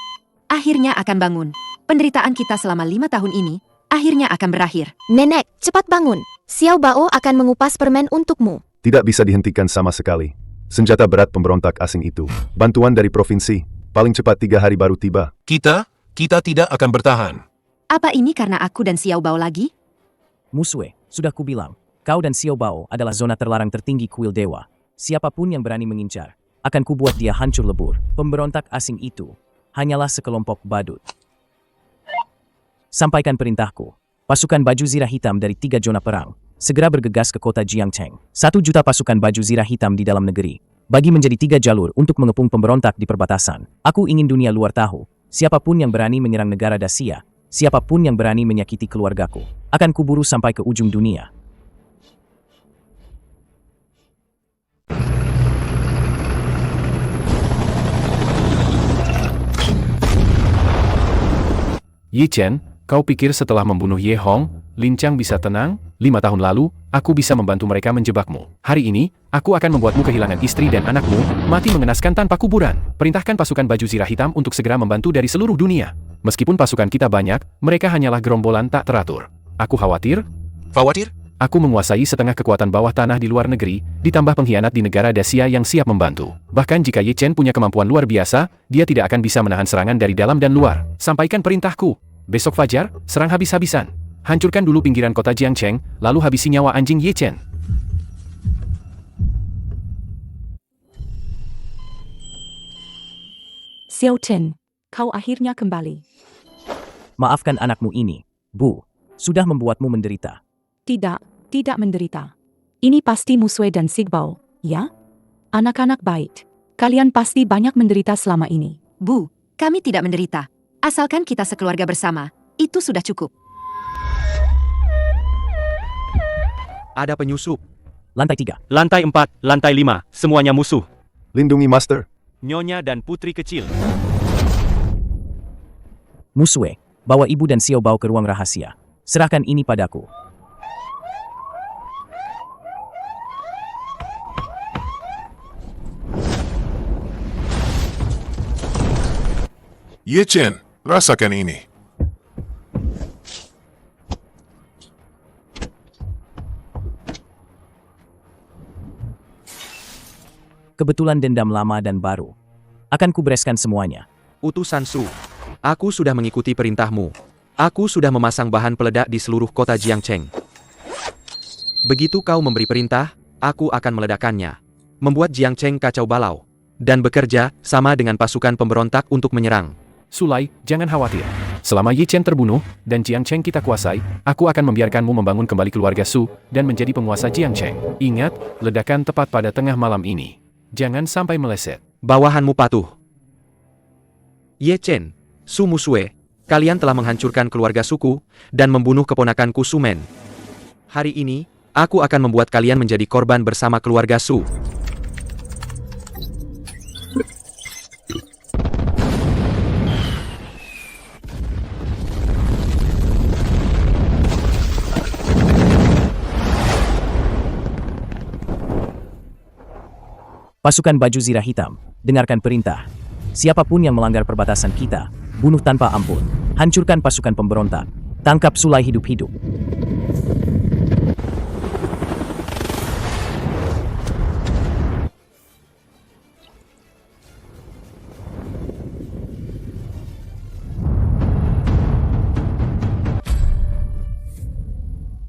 akhirnya akan bangun. Penderitaan kita selama 5 tahun ini, akhirnya akan berakhir. Nenek, cepat bangun. Xiao Bao akan mengupas permen untukmu. Tidak bisa dihentikan sama sekali. Senjata berat pemberontak asing itu. Bantuan dari provinsi. Paling cepat 3 hari baru tiba. Kita tidak akan bertahan. Apa ini karena aku dan Xiao Bao lagi? Musue, sudah kubilang, kau dan Xiao Bao adalah zona terlarang tertinggi kuil dewa. Siapapun yang berani mengincar, akan kubuat dia hancur lebur. Pemberontak asing itu hanyalah sekelompok badut. Sampaikan perintahku. Pasukan baju zirah hitam dari 3 zona perang segera bergegas ke kota Jiangcheng. 1 juta pasukan baju zirah hitam di dalam negeri bagi menjadi 3 jalur untuk mengepung pemberontak di perbatasan. Aku ingin dunia luar tahu, siapapun yang berani menyerang negara Dacia, siapapun yang berani menyakiti keluargaku, akan kuburu sampai ke ujung dunia. Yi Chen, kau pikir setelah membunuh Ye Hong, Lin Chang bisa tenang? 5 tahun lalu, aku bisa membantu mereka menjebakmu. Hari ini, aku akan membuatmu kehilangan istri dan anakmu, mati mengenaskan tanpa kuburan. Perintahkan pasukan baju zirah hitam untuk segera membantu dari seluruh dunia. Meskipun pasukan kita banyak, mereka hanyalah gerombolan tak teratur. Aku khawatir? Khawatir? Aku menguasai setengah kekuatan bawah tanah di luar negeri, ditambah pengkhianat di negara Dacia yang siap membantu. Bahkan jika Ye Chen punya kemampuan luar biasa, dia tidak akan bisa menahan serangan dari dalam dan luar. Sampaikan perintahku. Besok fajar, serang habis-habisan. Hancurkan dulu pinggiran kota Jiangcheng, lalu habisi nyawa anjing Ye Chen. Xiao Chen, kau akhirnya kembali. Maafkan anakmu ini, Bu. Sudah membuatmu menderita. Tidak menderita. Ini pasti Musue dan Sigbao, ya? Anak-anak baik. Kalian pasti banyak menderita selama ini. Bu, kami tidak menderita. Asalkan kita sekeluarga bersama, itu sudah cukup. Ada penyusup. Lantai 3. Lantai 4, lantai 5, semuanya musuh. Lindungi Master. Nyonya dan putri kecil. Musue, bawa ibu dan Xiao Bao ke ruang rahasia. Serahkan ini padaku. Ye Chen, rasakan ini. Kebetulan dendam lama dan baru. Akan kubereskan semuanya. Utusan Su. Aku sudah mengikuti perintahmu. Aku sudah memasang bahan peledak di seluruh kota Jiangcheng. Begitu kau memberi perintah, aku akan meledakkannya. Membuat Jiangcheng kacau balau. Dan bekerja sama dengan pasukan pemberontak untuk menyerang. Sulai, jangan khawatir. Selama Yi Chen terbunuh, dan Jiangcheng kita kuasai, aku akan membiarkanmu membangun kembali keluarga Su, dan menjadi penguasa Jiangcheng. Ingat, ledakan tepat pada tengah malam ini. Jangan sampai meleset. Bawahanmu patuh. Ye Chen, Su Musue, kalian telah menghancurkan keluarga suku, dan membunuh keponakanku Su Men. Hari ini, aku akan membuat kalian menjadi korban bersama keluarga Su. Pasukan baju zirah hitam, dengarkan perintah. Siapapun yang melanggar perbatasan kita, bunuh tanpa ampun. Hancurkan pasukan pemberontak. Tangkap Sulai hidup-hidup.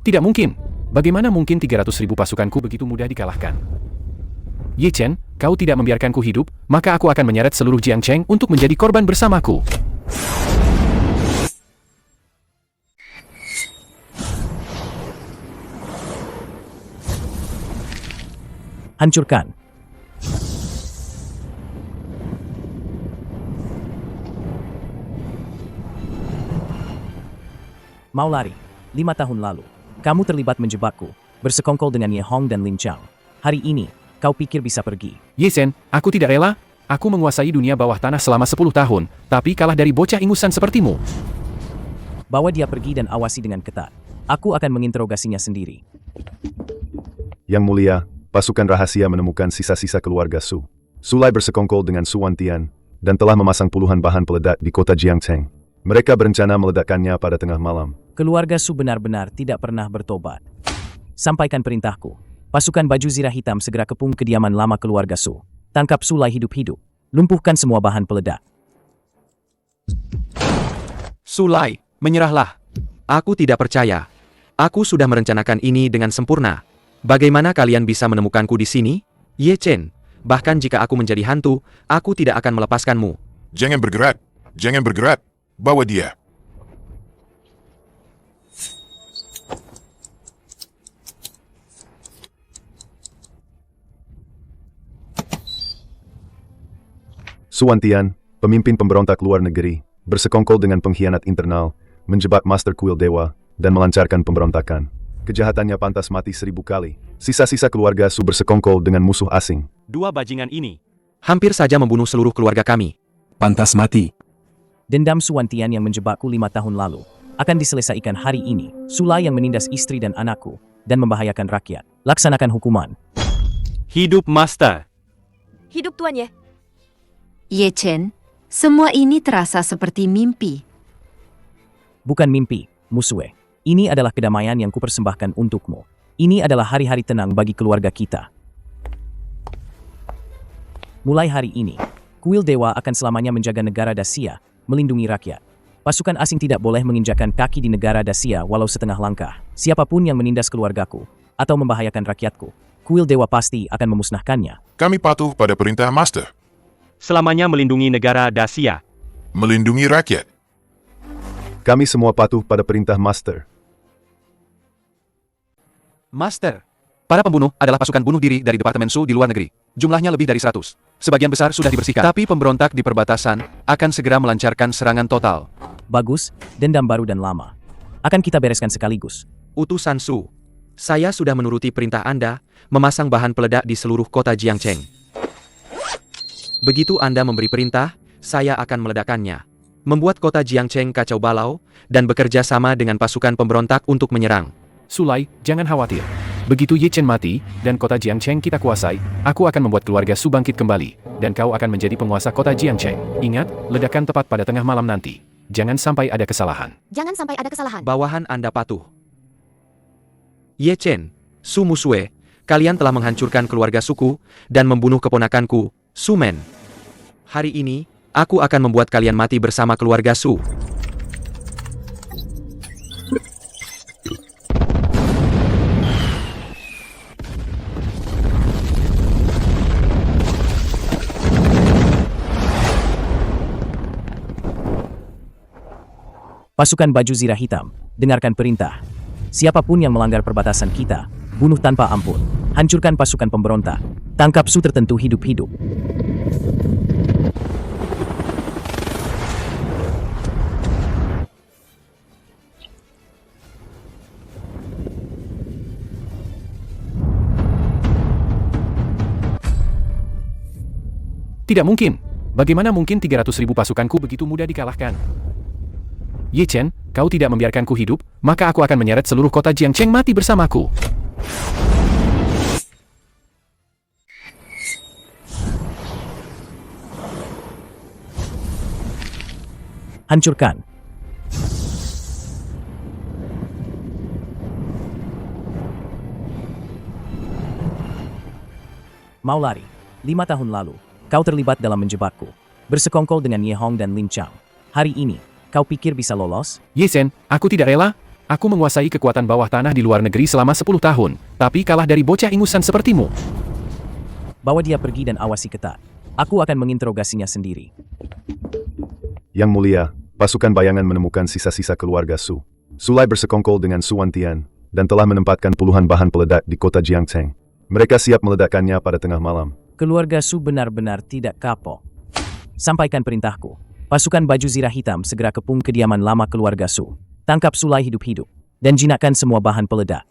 Tidak mungkin. Bagaimana mungkin 300.000 pasukanku begitu mudah dikalahkan? Ye Chen, kau tidak membiarkanku hidup, maka aku akan menyeret seluruh Jiang Cheng untuk menjadi korban bersamaku. Hancurkan. Mau lari? 5 tahun lalu, kamu terlibat menjebakku, bersekongkol dengan Ye Hong dan Lin Chang. Hari ini, kau pikir bisa pergi? Ye Chen, aku tidak rela. Aku menguasai dunia bawah tanah selama 10 tahun, tapi kalah dari bocah ingusan sepertimu. Bawa dia pergi dan awasi dengan ketat. Aku akan menginterogasinya sendiri. Yang Mulia, pasukan rahasia menemukan sisa-sisa keluarga Su. Sulai bersekongkol dengan Su Wantian, dan telah memasang puluhan bahan peledak di kota Jiangcheng. Mereka berencana meledakkannya pada tengah malam. Keluarga Su benar-benar tidak pernah bertobat. Sampaikan perintahku. Pasukan baju zirah hitam segera kepung kediaman lama keluarga Su. Tangkap Sulai hidup-hidup. Lumpuhkan semua bahan peledak. Sulai, menyerahlah. Aku tidak percaya. Aku sudah merencanakan ini dengan sempurna. Bagaimana kalian bisa menemukanku di sini? Ye Chen, bahkan jika aku menjadi hantu, aku tidak akan melepaskanmu. Jangan bergerak. Jangan bergerak. Bawa dia. Su Wantian, pemimpin pemberontak luar negeri, bersekongkol dengan pengkhianat internal, menjebak Master Kuil Dewa, dan melancarkan pemberontakan. Kejahatannya pantas mati 1000 kali. Sisa-sisa keluarga Su bersekongkol dengan musuh asing. Dua bajingan ini hampir saja membunuh seluruh keluarga kami. Pantas mati. Dendam Su Wantian yang menjebakku 5 tahun lalu akan diselesaikan hari ini. Sulai yang menindas istri dan anakku dan membahayakan rakyat. Laksanakan hukuman. Hidup Master. Hidup Tuan Ye. Ye Chen, semua ini terasa seperti mimpi. Bukan mimpi, Musue. Ini adalah kedamaian yang kupersembahkan untukmu. Ini adalah hari-hari tenang bagi keluarga kita. Mulai hari ini, Kuil Dewa akan selamanya menjaga negara Dacia, melindungi rakyat. Pasukan asing tidak boleh menginjakan kaki di negara Dacia walau setengah langkah. Siapapun yang menindas keluargaku atau membahayakan rakyatku, Kuil Dewa pasti akan memusnahkannya. Kami patuh pada perintah Master. Selamanya melindungi negara Dacia. Melindungi rakyat. Kami semua patuh pada perintah Master. Master, para pembunuh adalah pasukan bunuh diri dari Departemen Su di luar negeri. Jumlahnya lebih dari 100. Sebagian besar sudah dibersihkan. Tapi pemberontak di perbatasan akan segera melancarkan serangan total. Bagus, dendam baru dan lama. Akan kita bereskan sekaligus. Utusan Su, saya sudah menuruti perintah Anda memasang bahan peledak di seluruh kota Jiangcheng. Begitu Anda memberi perintah, saya akan meledakkannya. Membuat kota Jiangcheng kacau balau, dan bekerja sama dengan pasukan pemberontak untuk menyerang. Sulai, jangan khawatir. Begitu Ye Chen mati, dan kota Jiangcheng kita kuasai, aku akan membuat keluarga Su bangkit kembali, dan kau akan menjadi penguasa kota Jiangcheng. Ingat, ledakan tepat pada tengah malam nanti. Jangan sampai ada kesalahan. Jangan sampai ada kesalahan. Bawahan Anda patuh. Ye Chen, Su Musue, kalian telah menghancurkan keluarga suku, dan membunuh keponakanku, Su Men. Hari ini, aku akan membuat kalian mati bersama keluarga Su. Pasukan baju zirah hitam, dengarkan perintah. Siapapun yang melanggar perbatasan kita, bunuh tanpa ampun. Hancurkan pasukan pemberontak. Tangkap Su tertentu hidup-hidup. Tidak mungkin. Bagaimana mungkin 300.000 pasukanku begitu mudah dikalahkan? Ye Chen, kau tidak membiarkanku hidup, maka aku akan menyeret seluruh kota Jiangcheng mati bersamaku. Hancurkan. Mau lari? 5 tahun lalu, kau terlibat dalam menjebakku. Bersekongkol dengan Ye Hong dan Lin Chang. Hari ini, kau pikir bisa lolos? Ye Chen, aku tidak rela. Aku menguasai kekuatan bawah tanah di luar negeri selama 10 tahun, tapi kalah dari bocah ingusan sepertimu. Bawa dia pergi dan awasi ketat. Aku akan menginterogasinya sendiri. Yang mulia, pasukan bayangan menemukan sisa-sisa keluarga Su. Sulai bersekongkol dengan Su Wantian, dan telah menempatkan puluhan bahan peledak di kota Jiangcheng. Mereka siap meledakkannya pada tengah malam. Keluarga Su benar-benar tidak kapok. Sampaikan perintahku. Pasukan baju zirah hitam segera kepung kediaman lama keluarga Su. Tangkap Sulai hidup-hidup, dan jinakkan semua bahan peledak.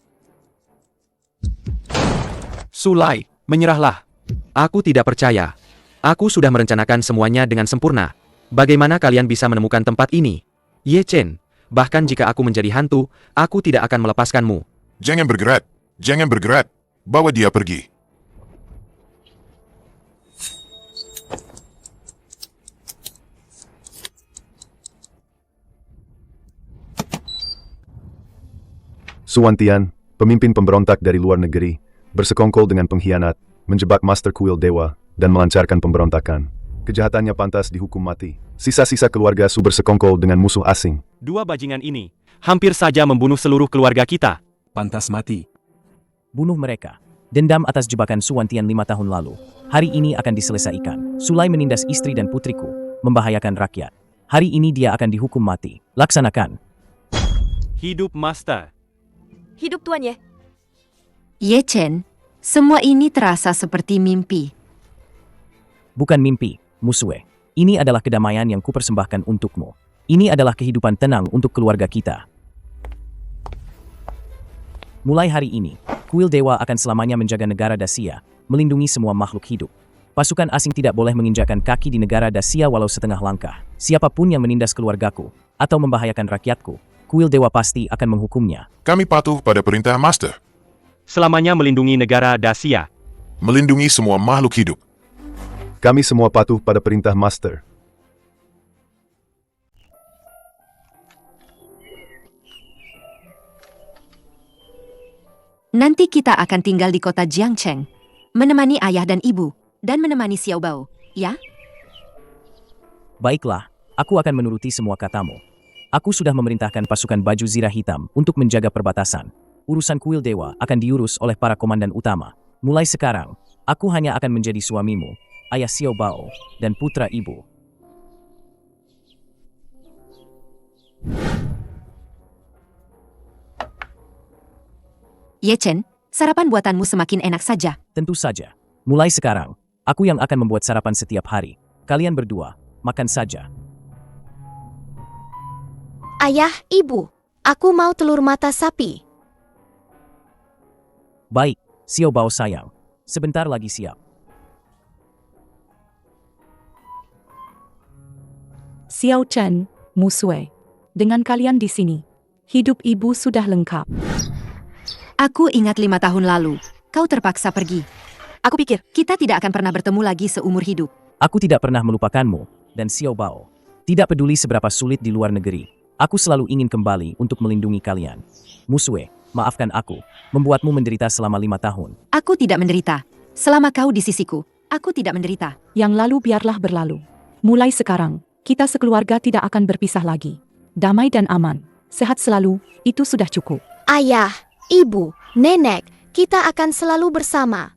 Sulai, menyerahlah. Aku tidak percaya. Aku sudah merencanakan semuanya dengan sempurna. Bagaimana kalian bisa menemukan tempat ini? Ye Chen, bahkan jika aku menjadi hantu, aku tidak akan melepaskanmu. Jangan bergerak. Jangan bergerak. Bawa dia pergi. Su Wantian, pemimpin pemberontak dari luar negeri, bersekongkol dengan pengkhianat, menjebak Master Kuil Dewa, dan melancarkan pemberontakan. Kejahatannya pantas dihukum mati. Sisa-sisa keluarga Su bersekongkol dengan musuh asing. Dua bajingan ini hampir saja membunuh seluruh keluarga kita. Pantas mati. Bunuh mereka. Dendam atas jebakan Su Wantian 5 tahun lalu. Hari ini akan diselesaikan. Sulai menindas istri dan putriku, membahayakan rakyat. Hari ini dia akan dihukum mati. Laksanakan. Hidup Master. Hidup Tuan Ye. Ye Chen, semua ini terasa seperti mimpi. Bukan mimpi, Musue. Ini adalah kedamaian yang kupersembahkan untukmu. Ini adalah kehidupan tenang untuk keluarga kita. Mulai hari ini, Kuil Dewa akan selamanya menjaga negara Dacia, melindungi semua makhluk hidup. Pasukan asing tidak boleh menginjakan kaki di negara Dacia walau setengah langkah. Siapapun yang menindas keluargaku atau membahayakan rakyatku, Kuil Dewa pasti akan menghukumnya. Kami patuh pada perintah Master. Selamanya melindungi negara Dacia. Melindungi semua makhluk hidup. Kami semua patuh pada perintah Master. Nanti kita akan tinggal di kota Jiangcheng, menemani ayah dan ibu, dan menemani Xiao Bao, ya? Baiklah, aku akan menuruti semua katamu. Aku sudah memerintahkan pasukan baju zirah hitam untuk menjaga perbatasan. Urusan Kuil Dewa akan diurus oleh para komandan utama. Mulai sekarang, aku hanya akan menjadi suamimu, ayah Xiao Bao, dan putra ibu. Ye Chen, sarapan buatanmu semakin enak saja. Tentu saja. Mulai sekarang, aku yang akan membuat sarapan setiap hari. Kalian berdua, makan saja. Ayah, ibu, aku mau telur mata sapi. Baik, Xiao Bao sayang. Sebentar lagi siap. Xiao Chen, Musue, dengan kalian di sini, hidup ibu sudah lengkap. Aku ingat 5 tahun lalu, kau terpaksa pergi. Aku pikir kita tidak akan pernah bertemu lagi seumur hidup. Aku tidak pernah melupakanmu, dan Xiao Bao. Tidak peduli seberapa sulit di luar negeri, aku selalu ingin kembali untuk melindungi kalian. Musue, maafkan aku, membuatmu menderita selama 5 tahun. Aku tidak menderita. Selama kau di sisiku, aku tidak menderita. Yang lalu biarlah berlalu. Mulai sekarang, kita sekeluarga tidak akan berpisah lagi. Damai dan aman, sehat selalu, itu sudah cukup. Ayah, ibu, nenek, kita akan selalu bersama.